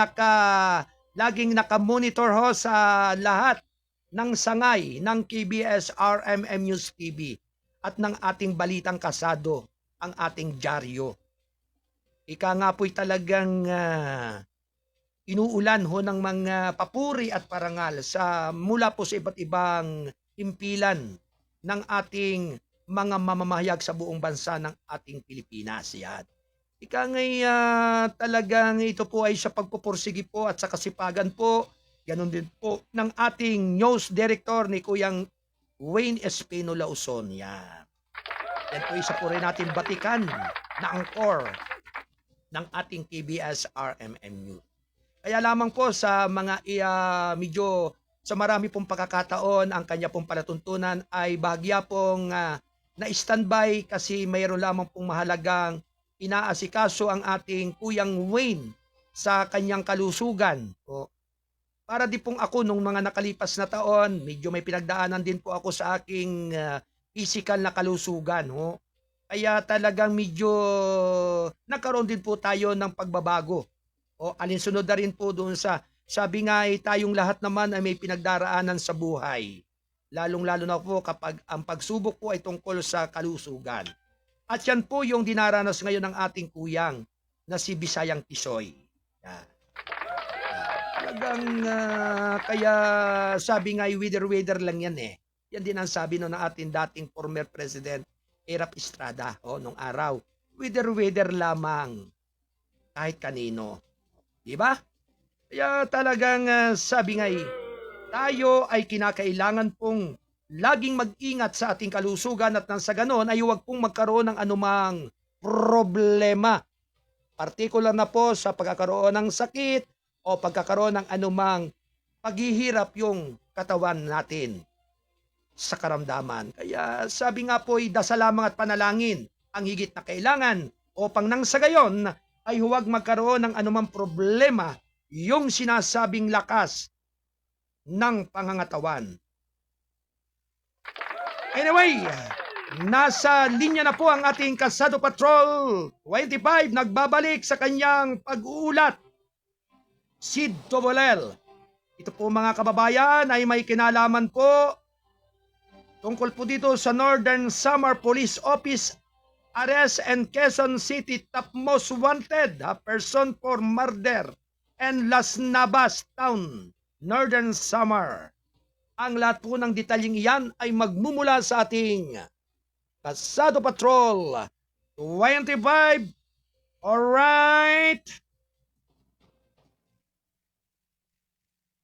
naka-monitor sa lahat ng sangay ng KBS RMM News TV at ng ating balitang kasado, ang ating dyaryo. Ika nga po'y talagang inuulan ng mga papuri at parangal mula po sa iba't ibang himpilan ng ating mga mamamahayag sa buong bansa ng ating Pilipinas. Yan. Ika ngay talagang ito po ay sa pagpupursigi po at sa kasipagan po, ganun din po ng ating news director ni Kuyang Wayne Espino Lauson. Yan. Yan po isa po rin natin batikan na angkor ng ating KBS RMM News. Kaya lamang po sa mga medyo sa marami pong pagkakataon ang kanya pong palatuntunan ay bahagya pong na-standby kasi mayroon lamang pong mahalagang inaasikaso ang ating Kuyang Wayne sa kanyang kalusugan. Para di pong ako nung mga nakalipas na taon, medyo may pinagdaanan din po ako sa aking physical na kalusugan. Kaya talagang medyo nagkaroon din po tayo ng pagbabago. Alinsunod na rin po doon sa, sabi nga tayong lahat naman ay may pinagdaraanan sa buhay. Lalong-lalo na po kapag ang pagsubok po ay tungkol sa kalusugan. At yan po yung dinaranas ngayon ng ating kuyang na si Bisayang Tisoy. Yan. Talagang kaya sabi nga wither lang yan eh. Yan din ang sabi ng ating dating former President Erap Estrada nung araw. Wither lamang kahit kanino. Diba? Kaya talagang sabi nga tayo ay kinakailangan pong laging mag-ingat sa ating kalusugan at nang sa ganon ay huwag pong magkaroon ng anumang problema. Partikular na po sa pagkakaroon ng sakit o pagkakaroon ng anumang paghihirap yung katawan natin sa karamdaman. Kaya sabi nga po dasal lamang at panalangin ang higit na kailangan upang nang sa gayon ay huwag magkaroon ng anumang problema yung sinasabing lakas ng pangangatawan. Anyway, nasa linya na po ang ating Kalsado Patrol 25 nagbabalik sa kanyang pag-uulat. Sid Tobolel. Ito po mga kababayan ay may kinalaman po tungkol po dito sa Northern Samar Police Office arrest and Quezon City top most wanted person for murder and Las Navas Town, Northern Samar. Ang lahat po ng detalyeng iyan ay magmumula sa ating Kalsado Patrol 25. Alright.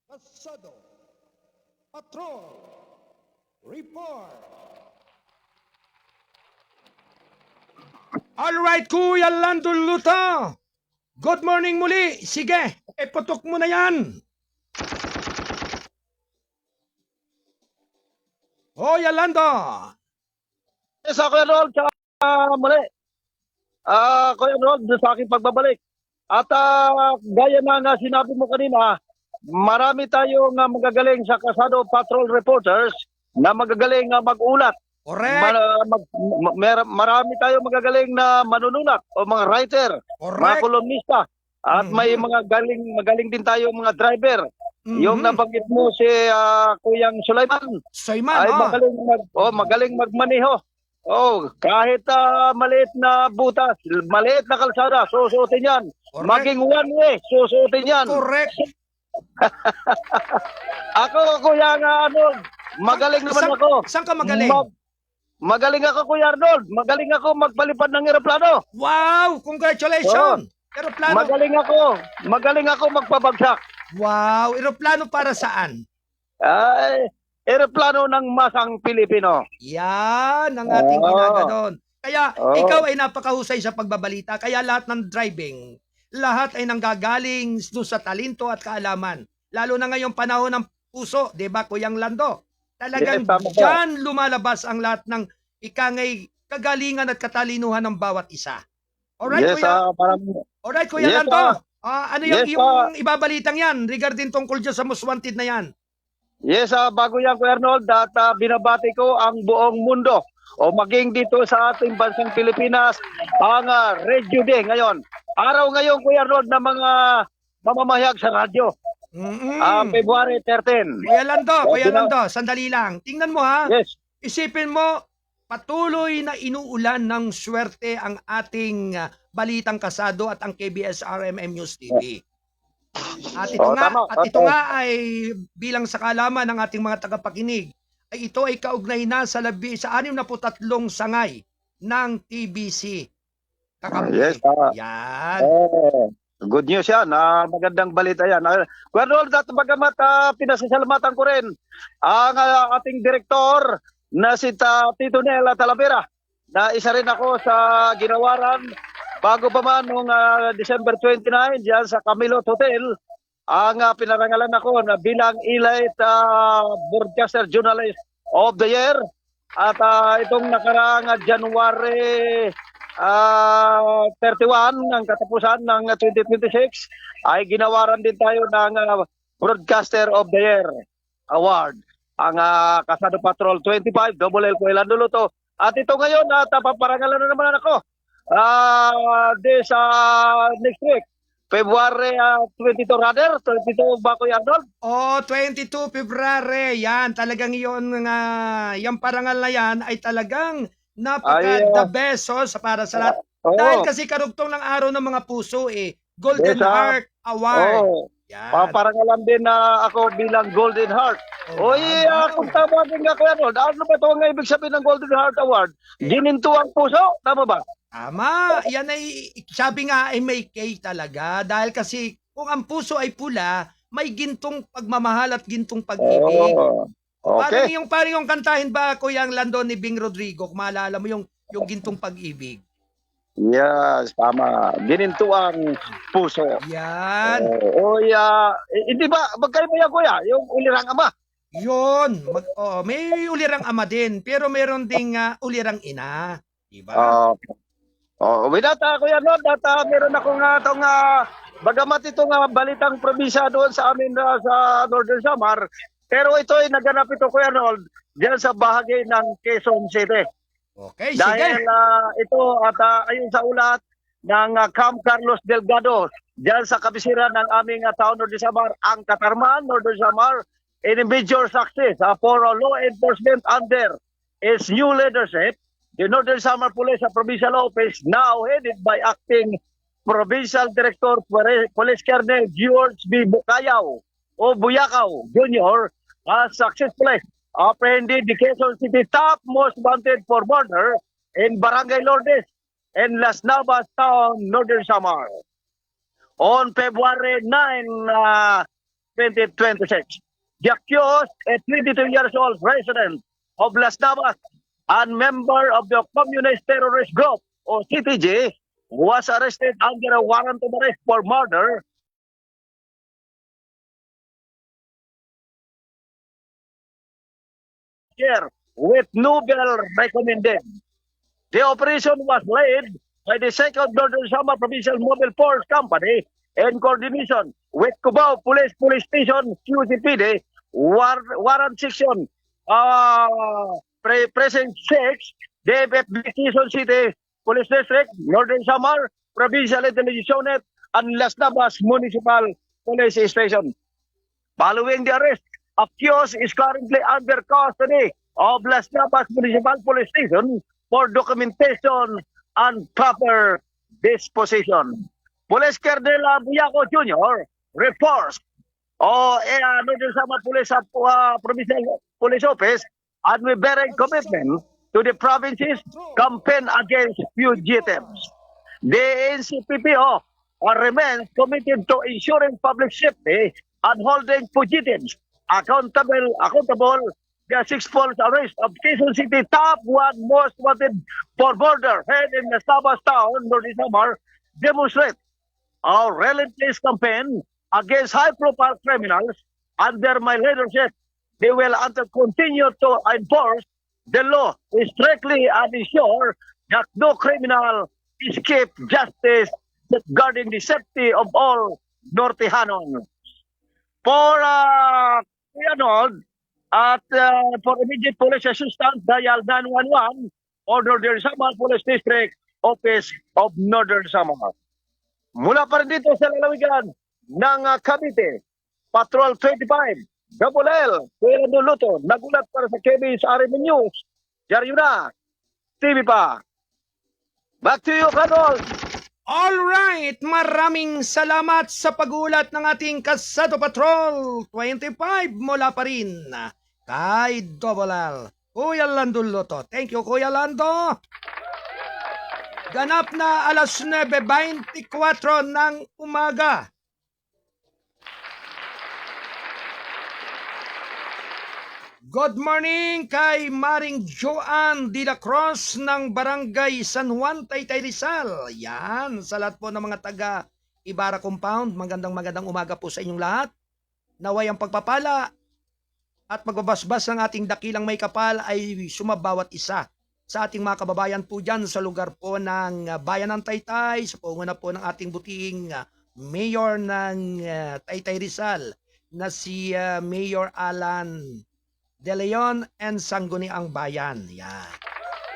Kalsado Patrol Report. Alright, Kuya Lando Luta. Good morning muli. Sige, putok mo na yan. Kuya Lando. Yes, Kuya Arnold, muli. Kuya Arnold, sa aking pagbabalik. At gaya na sinabi mo kanina, marami tayong magagaling sa Kalsado Patrol Reporters na magagaling mag-ulat. Correct. Marami tayong magagaling na manunulat o mga writer, Correct. mga kolumnista. At may mga magaling din tayo mga driver. Yung nabanggit mo si Kuyang Sulaiman. Sulaiman, ay magaling magmaneho. Kahit maliit na butas, maliit na kalsada, susuotin yan. Correct. Maging one way, susuotin yan. Correct. Ako, Kuya Arnold, magaling naman ako. Saan ka magaling? Magaling ako, Kuya Arnold. Magaling ako magpalipad ng eroplano. Wow! Congratulations! Eroplano. Magaling ako magpabagsak. Wow! Eroplano para saan? Eroplano ng masang Pilipino. Yan ang ating ginaganon. Kaya ikaw ay napakahusay sa pagbabalita. Kaya lahat ng driving, lahat ay nanggagaling doon sa talento at kaalaman. Lalo na ngayong panahon ng puso, di ba, Kuyang Lando? Talagang dyan lumalabas ang lahat ng ikangay kagalingan at katalinuhan ng bawat isa. Alright, Yes, Kuya? Alright, Kuya Yes, Lando. Ano yung Yes, iyong ibabalitang yan regarding tungkol dyan sa most wanted na yan? Yes, bago yan, Kuya Arnold, at binabati ko ang buong mundo o maging dito sa ating bansang Pilipinas ang Radio Day ngayon. Araw ngayon, Kuya Arnold, na mga mamamahayag sa radyo. February 13. Kuya Lando, sandali lang. Tingnan mo ha. Yes. Isipin mo, patuloy na inuulan ng swerte ang ating Balitang Kasado at ang KBS-RMM News TV. At ito nga ay bilang sa kaalaman ng ating mga tagapakinig, ay ito ay kaugnay na sa 63 sangay ng TBC. Kakaputi. Yes. Yan. Good news yan. Magandang balita yan. Kuya Arnold, at bagamat pinasasalamatan ko rin ang ating direktor na si Tito Nel Talavera, na isa rin ako sa ginawaran bago pa man noong December 29 diyan sa Camilot Hotel, ang pinarangalan ako na bilang Elite Broadcaster Journalist of the Year. At itong nakaraang January 31 ng katapusan ng 2026 ay ginawaran din tayo ng Broadcaster of the Year Award. Ang Kasado Patrol 25, Double L Kuya Lando. At ito ngayon, paparangalan na naman ako. This next week, February 22 rather, 22 ba Kuya Arnold? 22 February, yan, talagang yung parangal na yan ay talagang napaka-the best para sa lahat. Dahil kasi karugtong ng araw ng mga puso Golden Heart Award. Yan. Paparangalan din na ako bilang Golden Heart. Kung tawagin nga Kuya Arnold, ano ba ito ang ibig sabihin ng Golden Heart Award? Gininto ang puso? Tama ba? Tama. Yan ay, sabi nga ay may K talaga. Dahil kasi kung ang puso ay pula, may gintong pagmamahal at gintong pag-ibig. Okay. Parang yung kantahin ba, Kuya Landon ni Bing Rodrigo, kung maalala mo yung gintong pag-ibig. Yes, tama. Gininto ang puso. Yan. Hindi ba, magkaiba yan Kuya, yung ulirang ama? Yun. May ulirang ama din, pero meron ding ulirang ina. Diba? With that, Kuya Arnold, meron akong bagamat itong balitang probinsya doon sa amin sa Northern Samar, pero ito ay naganap ito, Kuya Arnold, diyan sa bahagi ng Quezon City. Okay, dahil sige. Ito at ayon sa ulat ng Camp Carlos Delgado, diyan sa kabisira ng aming town Northern Samar, ang Katarman, Northern Samar, in a major success for law enforcement under its new leadership. The Northern Samar Police Provincial Office, now headed by Acting Provincial Director Police Colonel George B. Buyakaw Jr., has successfully apprehended the Quezon City top most wanted for murder in Barangay Lourdes and Las Navas Town, Northern Samar. On February 9, 2026, the accused, a 22 years old resident of Las Navas and member of the Communist Terrorist Group, or CTG, was arrested under a warrant of arrest for murder with Nobel recommended. The operation was led by the 2nd Northern Samar Provincial Mobile Force Company in coordination with Cubao Police Station, QCPD, Warrant Section, Precinct 6, DFFB Quezon City Police District, Northern Samar, Provincial Intelligence Unit, and Las Navas Municipal Police Station. Following the arrest, accused is currently under custody of Las Navas Municipal Police Station for documentation and proper disposition. Police Colonel Buyakaw Jr. reports Northern Samar Police Provincial Police Office unwavering commitment to the province's campaign against fugitives. The NCPPO remains committed to ensuring public safety and holding fugitives accountable. The six-fold arrest of Quezon City top one most wanted for murder head in the Navas Town, Northern Samar, demonstrate our relentless campaign against high-profile criminals. Under my leadership, they will continue to enforce the law strictly and ensure that no criminal escape justice safeguarding the safety of all Nortehanon. For Arnold, at for immediate police assistance, dial 911 or Northern Samar Police District Office of Northern Samar. Mula pa rin dito sa lalawigan ng Cavite, Patrol 25, Double L, Kuya Luto, nagulat para sa KBS RMN News. Diyan na, TV pa. Back to you, Arnold. Alright, maraming salamat sa pagulat ng ating Kasado Patrol 25 mula pa rin kay Double L, Kuya Lando Luto. Thank you, Kuya Lando. Ganap na alas 9:24 ng umaga. Good morning kay Maring Joanne de la Cruz ng Barangay San Juan, Taytay Rizal. Yan, sa lahat po ng mga taga Ibarra Compound, magandang umaga po sa inyong lahat. Naway ang pagpapala at pagbabasbas ng ating dakilang may kapal ay sumabawat isa sa ating mga kababayan po dyan sa lugar po ng Bayan ng Taytay, sa panguna po ng ating butihing Mayor ng Taytay Rizal na si Mayor Alan De Leon and Sangguniang Bayan. Yan.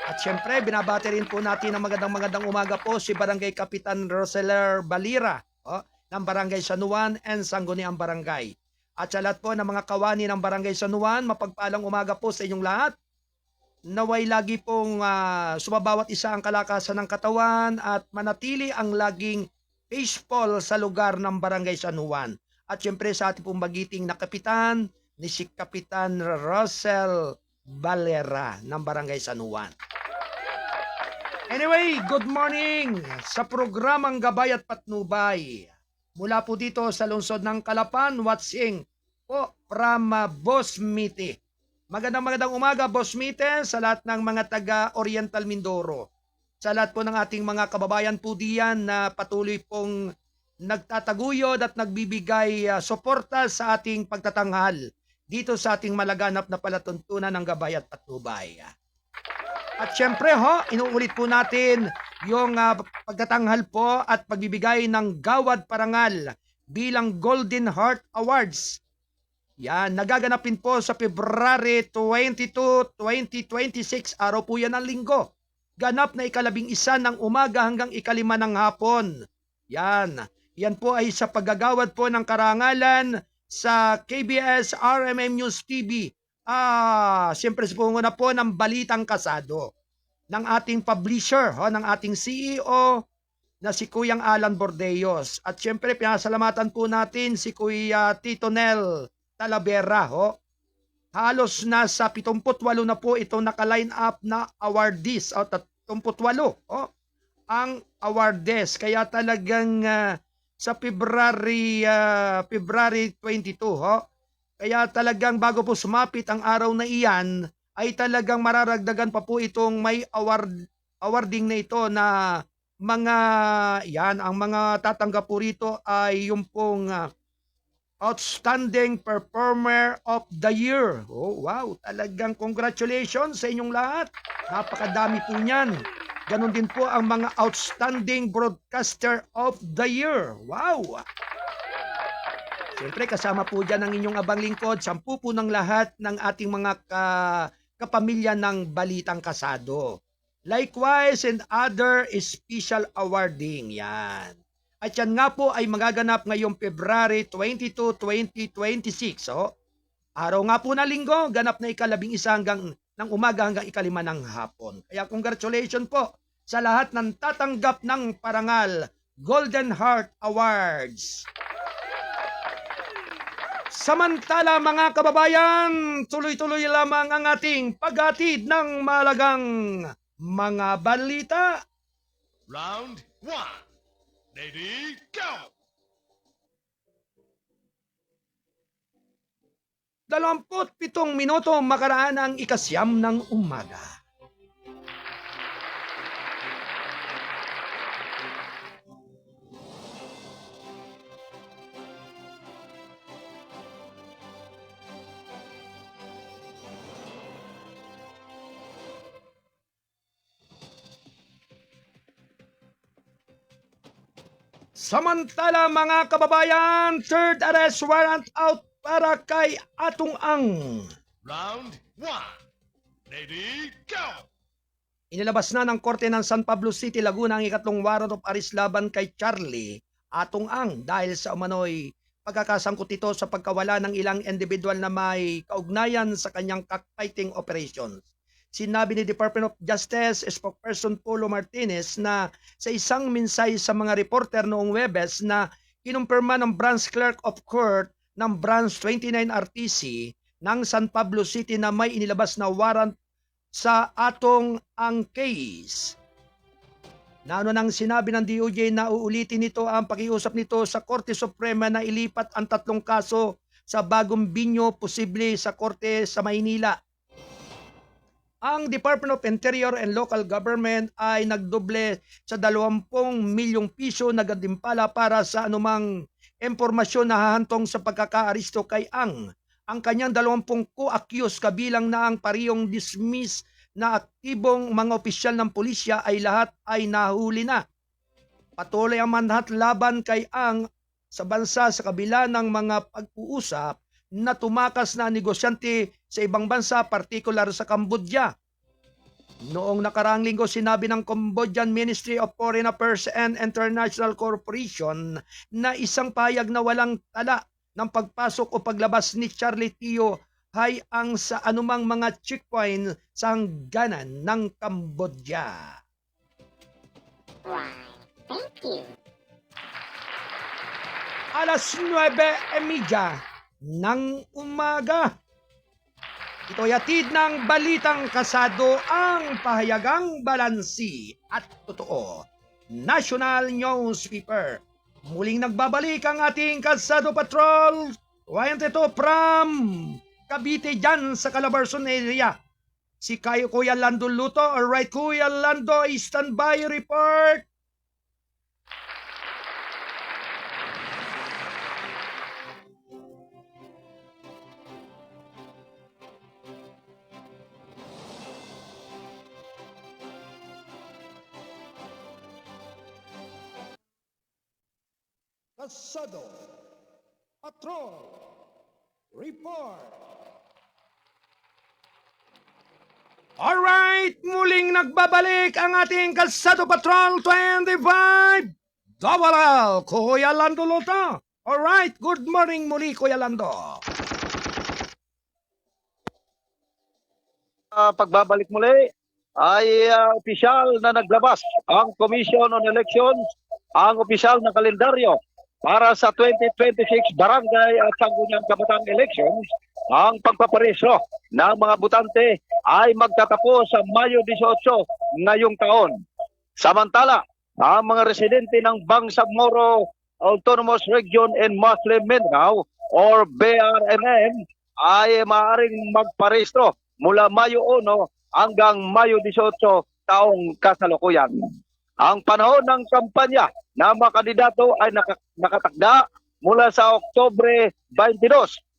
At syempre, binabati rin po natin ang magandang umaga po si Barangay Kapitan Roseler Balira ng Barangay San Juan and Sangguniang Barangay. At sa lahat po ng mga kawani ng Barangay San Juan, mapagpalang umaga po sa inyong lahat. Naway lagi pong sumabawat isa ang kalakasan ng katawan at manatili ang laging peaceful sa lugar ng Barangay San Juan. At syempre sa ating pong magiting na kapitan, ni si Kapitan Rosel Valera ng Barangay San Juan. Anyway, good morning sa programang Gabay at Patnubay. Mula po dito sa lungsod ng Calapan, watching po from Boss Mite. Magandang umaga, Boss Mite, sa lahat ng mga taga Oriental Mindoro. Sa lahat po ng ating mga kababayan po diyan na patuloy pong nagtataguyod at nagbibigay suporta sa ating pagtatanghal dito sa ating malaganap na palatuntunan ng Gabay at Patnubay. At syempre inuulit po natin yung pagtatanghal po at pagbibigay ng Gawad Parangal bilang Golden Heart Awards. Yan, nagaganapin po sa February 22, 2026, araw po yan ng linggo. Ganap na 11 ng umaga hanggang 5 ng hapon. Yan po ay sa paggagawad po ng karangalan sa KBS RMM News TV. Siyempre sa panguna po ng Balitang Kasado ng ating publisher, ng ating CEO na si Kuyang Alan Bordeos. At siyempre pinasalamatan po natin si Kuya Tito Nel Talavera. Halos nasa 78 na po itong naka-line up na awardees. 78 ang awardees. Kaya talagang sa February 22, kaya talagang bago po sumapit ang araw na iyan, ay talagang mararagdagan pa po itong may awarding na ito na ang mga tatanggap po rito ay yung pong Outstanding Performer of the Year. Oh, wow, talagang congratulations sa inyong lahat. Napakadami po niyan. Ganon din po ang mga Outstanding Broadcaster of the Year. Wow! Siyempre kasama po dyan ang inyong abang lingkod, 10 po ng lahat ng ating mga kapamilya ng Balitang Kasado. Likewise and other special awarding. Yan. At yan nga po ay magaganap ngayong February 22, 2026. Araw nga po na linggo, ganap na 11 ng umaga hanggang 5 ng hapon. Kaya congratulations po sa lahat ng tatanggap ng parangal Golden Heart Awards. Samantala mga kababayan, tuloy-tuloy lamang ang ating paghatid ng mahalagang mga balita. Round 1. Ready, go! 27 minuto makaraan ang 9 ng umaga. Samantala mga kababayan, third arrest warrant out para kay Atong Ang. Round 1. Ready, go! Inilabas na ng Korte ng San Pablo City, Laguna ang ikatlong warrant of arrest laban kay Charlie Atong Ang dahil sa umano'y pagkakasangkot ito sa pagkawala ng ilang individual na may kaugnayan sa kanyang cockfighting operations. Sinabi ni Department of Justice spokesperson Polo Martinez na sa isang minsay sa mga reporter noong Webes na kinumpirma ng branch clerk of court ng branch 29 RTC ng San Pablo City na may inilabas na warrant sa Atong Ang case. Naano nang sinabi ng DOJ na uulitin nito ang pakiusap nito sa Korte Suprema na ilipat ang tatlong kaso sa bagong binyo, posible sa Korte sa Maynila. Ang Department of Interior and Local Government ay nagdoble sa 20 milyong piso na gantimpala para sa anumang impormasyon na hahantong sa pagkakaaresto kay Ang. Ang kanyang 20 co-accused kabilang na ang parehong dismiss na aktibong mga opisyal ng pulisya ay lahat ay nahuli na. Patuloy ang manhat laban kay Ang sa bansa sa kabila ng mga pag-uusap na tumakas na negosyante sa ibang bansa, partikular sa Cambodia. Noong nakaraang linggo, sinabi ng Cambodian Ministry of Foreign Affairs and International Cooperation na isang pahayag na walang tala ng pagpasok o paglabas ni Charlie Teo hay ang sa anumang mga checkpoint sa hangganan ng Cambodia. Thank you. Alas 9:30 ng umaga. Ito'y hatid ng balitang kasado, ang pahayagang balansi at totoo. National Newspaper. Muling nagbabalik ang ating Kalsado Patrol 22 from Cavite dyan sa Calabarzon area. Si Kuya Lando Luto. Alright, Kuya Lando, standby report. Kalsado Patrol report. Alright, muling nagbabalik ang ating Kalsado Patrol 25 Double L, Kuya Lando Lota. Alright, good morning muli, Kuya Lando. Pagbabalik muli ay opisyal na naglabas ang Commission on Elections, ang opisyal na kalendaryo para sa 2026 Barangay at Sangguniang Kabataan Elections. Ang pagpapareso ng mga botante ay magtatapos sa Mayo 18 ngayong taon. Samantala, ang mga residente ng Bangsamoro Autonomous Region and Muslim Mindanao or BRMM ay maaaring magparesto mula Mayo 1 hanggang Mayo 18 taong kasalukuyan. Ang panahon ng kampanya ng mga kandidato ay nakatakda mula sa Oktubre 22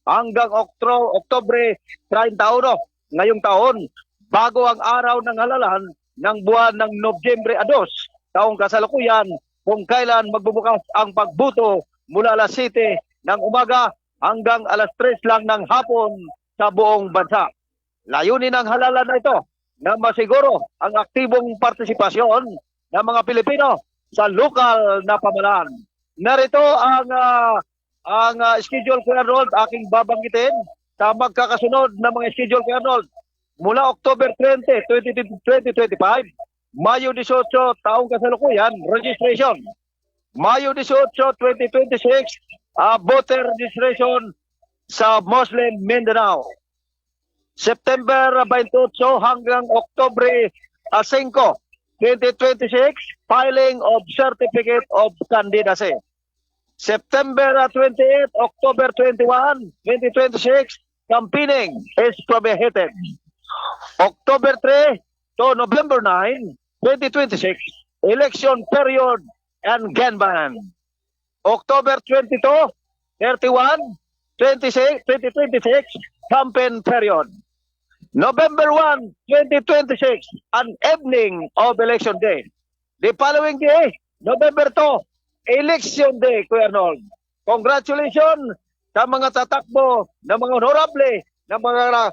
hanggang Oktubre 31 ngayong taon, bago ang araw ng halalan ng buwan ng Nobyembre 2 taong kasalukuyan, kung kailan magbubukas ang pagboto mula alas 7 ng umaga hanggang alas 3 lang ng hapon sa buong bansa. Layunin ng halalan na ito na masiguro ang aktibong partisipasyon ng mga Pilipino sa lokal na pamahalaan. Narito ang schedule, Kuya Arnold, aking babanggitin sa magkakasunod na mga schedule, Kuya Arnold. Mula October 20, 2025, Mayo 18, taong kasalukuyan, registration. Mayo 18, 2026, voter registration sa Muslim Mindanao. September 28 hanggang Oktubre 5, 2026, filing of Certificate of Candidacy. September 28, October 21, 2026, campaigning is prohibited. October 3 to November 9, 2026, election period and gun ban. October 22, 31, 26, 2026, campaign period. November 1, 2026, an evening of election day. The following day, November 2, Election Day, Kuya Arnold. Congratulations sa mga tatakbo na mga honorable, na mga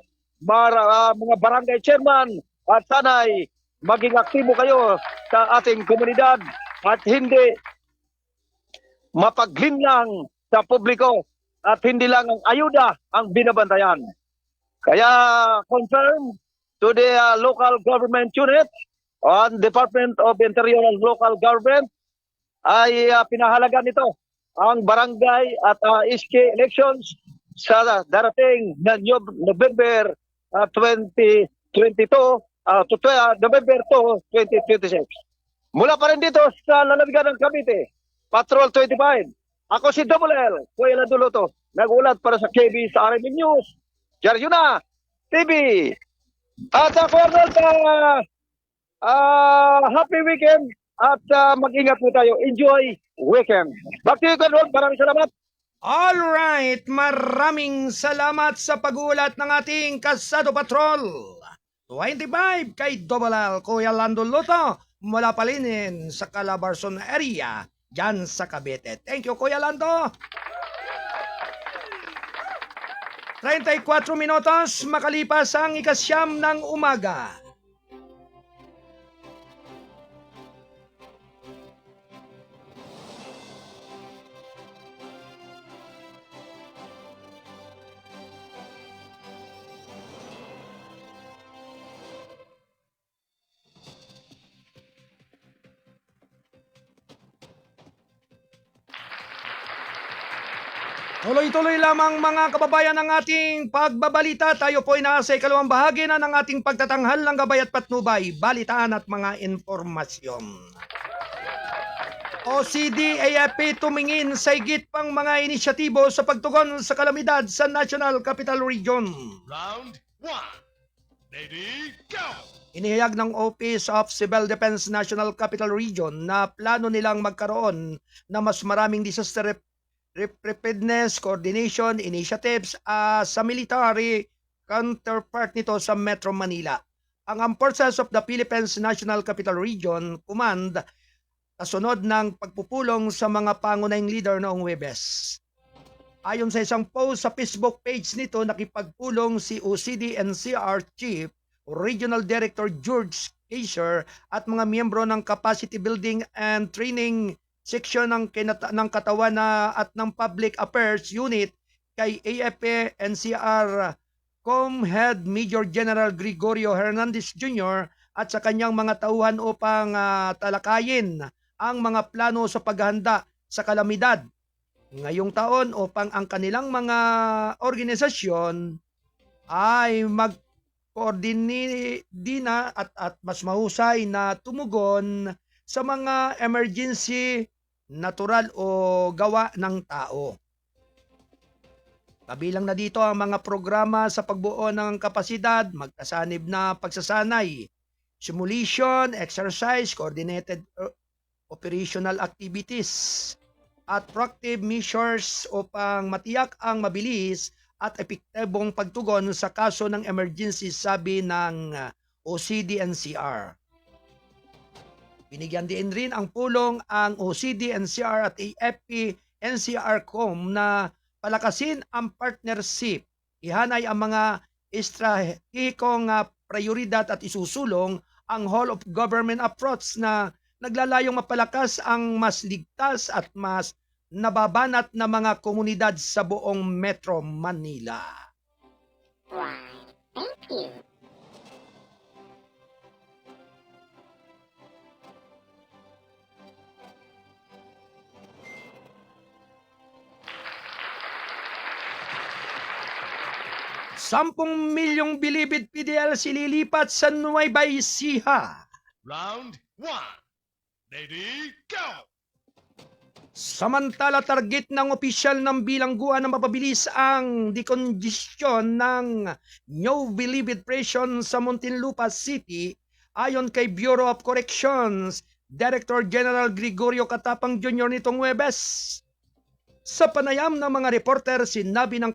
barangay chairman, at sana'y maging aktibo kayo sa ating komunidad at hindi mapaglinlang sa publiko at hindi lang ang ayuda ang binabantayan. Kaya confirm to the local government unit on Department of Interior and Local Government ay pinahalaga nito ang barangay at SK elections sa darating na November 2022 to November 2, 2026. Mula pa rin dito sa lalawigan ng Cavite, Patrol 25. Ako si Double L, Kuya Landuluto, nag-ulat para sa KB sa RMN News, Jaryuna TV. At ako happy weekend at mag-ingat po tayo. Enjoy weekend. Back to you, Kuya. Maraming salamat. Alright, maraming salamat sa pag-uulat ng ating Kasado Patrol. 25 kay Double L, Kuya Lando Luto, mula Palinin sa Calabarzon area, dyan sa Cavite. Thank you, Kuya Lando. 34 minutos makalipas ang 9:00 ng umaga. Tuloy-tuloy lamang mga kababayan ng ating pagbabalita. Tayo po ay nasa ikalawang bahagi na ng ating pagtatanghal ng gabay at patnubay, balitaan at mga informasyon. OCD AFP tumingin sa higit pang mga inisyatibo sa pagtugon sa kalamidad sa National Capital Region. Round 1. Ready, go! Inihayag ng Office of Civil Defense National Capital Region na plano nilang magkaroon na mas maraming disaster preparedness coordination initiatives sa military counterpart nito sa Metro Manila. Ang Armed Forces of the Philippines National Capital Region Command kasunod ng pagpupulong sa mga pangunahing leader noong Huwebes. Ayon sa isang post sa Facebook page nito, nakipagpulong si OCD-NCR Chief Regional Director George Kaiser at mga miyembro ng Capacity Building and Training Section ng katawan at ng Public Affairs Unit kay AFP-NCR Com-Head Major General Gregorio Hernandez Jr. at sa kanyang mga tauhan upang talakayin ang mga plano sa paghahanda sa kalamidad ngayong taon upang ang kanilang mga organisasyon ay mag-coordinate at mas mahusay na tumugon sa mga emergency, natural o gawa ng tao. Kabilang na dito ang mga programa sa pagbuo ng kapasidad, magkasanib na pagsasanay, simulation, exercise, coordinated operational activities, at proactive measures upang matiyak ang mabilis at epektibong pagtugon sa kaso ng emergency, sabi ng OCD-NCR. Binigyan din rin ang pulong ang OCD-NCR at AFP-NCR-COM na palakasin ang partnership, ihanay ang mga estratehikong prioridad at isusulong ang whole of government approach na naglalayong mapalakas ang mas ligtas at mas nababanat na mga komunidad sa buong Metro Manila. Thank you. Sampung milyong bilibid PDL sililipat sa Nueva Ecija. Round 1. Ready, go! Samantala, target ng opisyal ng bilangguan na mapabilis ang decongestion ng New Bilibid Presyon sa Muntinlupa City ayon kay Bureau of Corrections Director General Gregorio Katapang Jr. nitong Huwebes. Sa panayam ng mga reporter, sinabi ng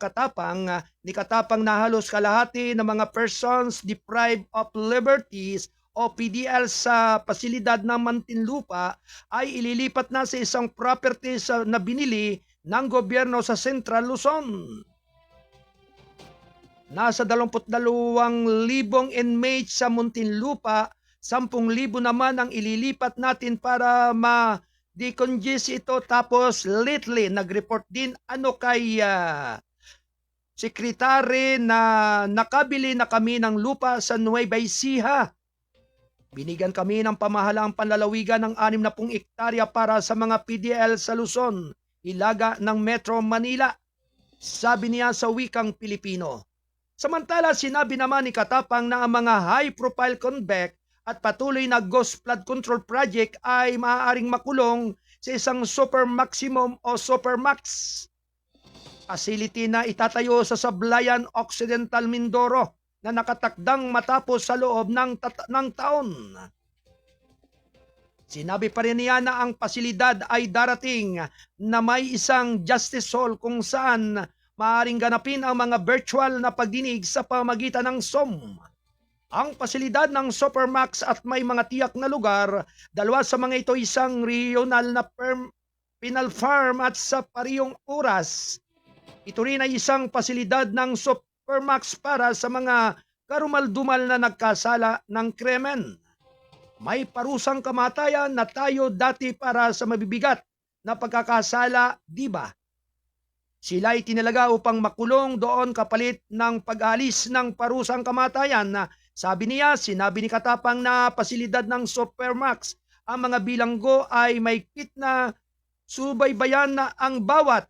ni Katapang na halos kalahati ng mga persons deprived of liberties o PDL sa pasilidad ng Muntinlupa ay ililipat na sa isang property na binili ng gobyerno sa Central Luzon. Nasa 22,000 inmates sa Muntinlupa, 10,000 naman ang ililipat natin para ma-decongest ito. Tapos lately, nag-report din kay sekretary na nakabili na kami ng lupa sa Nueva Ecija. Binigyan kami ng pamahalaang panlalawigan ng 60 hektarya para sa mga PDL sa Luzon, Ilaga ng Metro Manila, sabi niya sa wikang Pilipino. Samantala, sinabi naman ni Katapang na ang mga high-profile convict at patuloy na ghost flood control project ay maaaring makulong sa isang super maximum o super max facility na itatayo sa Sablayan Occidental, Mindoro na nakatakdang matapos sa loob ng taon. Sinabi pa rin niya na ang pasilidad ay darating na may isang justice hall kung saan maaaring ganapin ang mga virtual na pagdinig sa pamagitan ng SOM. Ang pasilidad ng Supermax at may mga tiyak na lugar, dalawa sa mga ito isang regional na penal farm at sa parehong oras. Ito rin ay isang pasilidad ng Supermax para sa mga karumal-dumal na nagkasala ng krimen. May parusang kamatayan na tayo dati para sa mabibigat na pagkakasala, di ba? Sila ay tinalaga upang makulong doon kapalit ng pag-alis ng parusang kamatayan na sinabi ni Katapang na pasilidad ng Supermax ang mga bilanggo ay may kit na subaybayan na ang bawat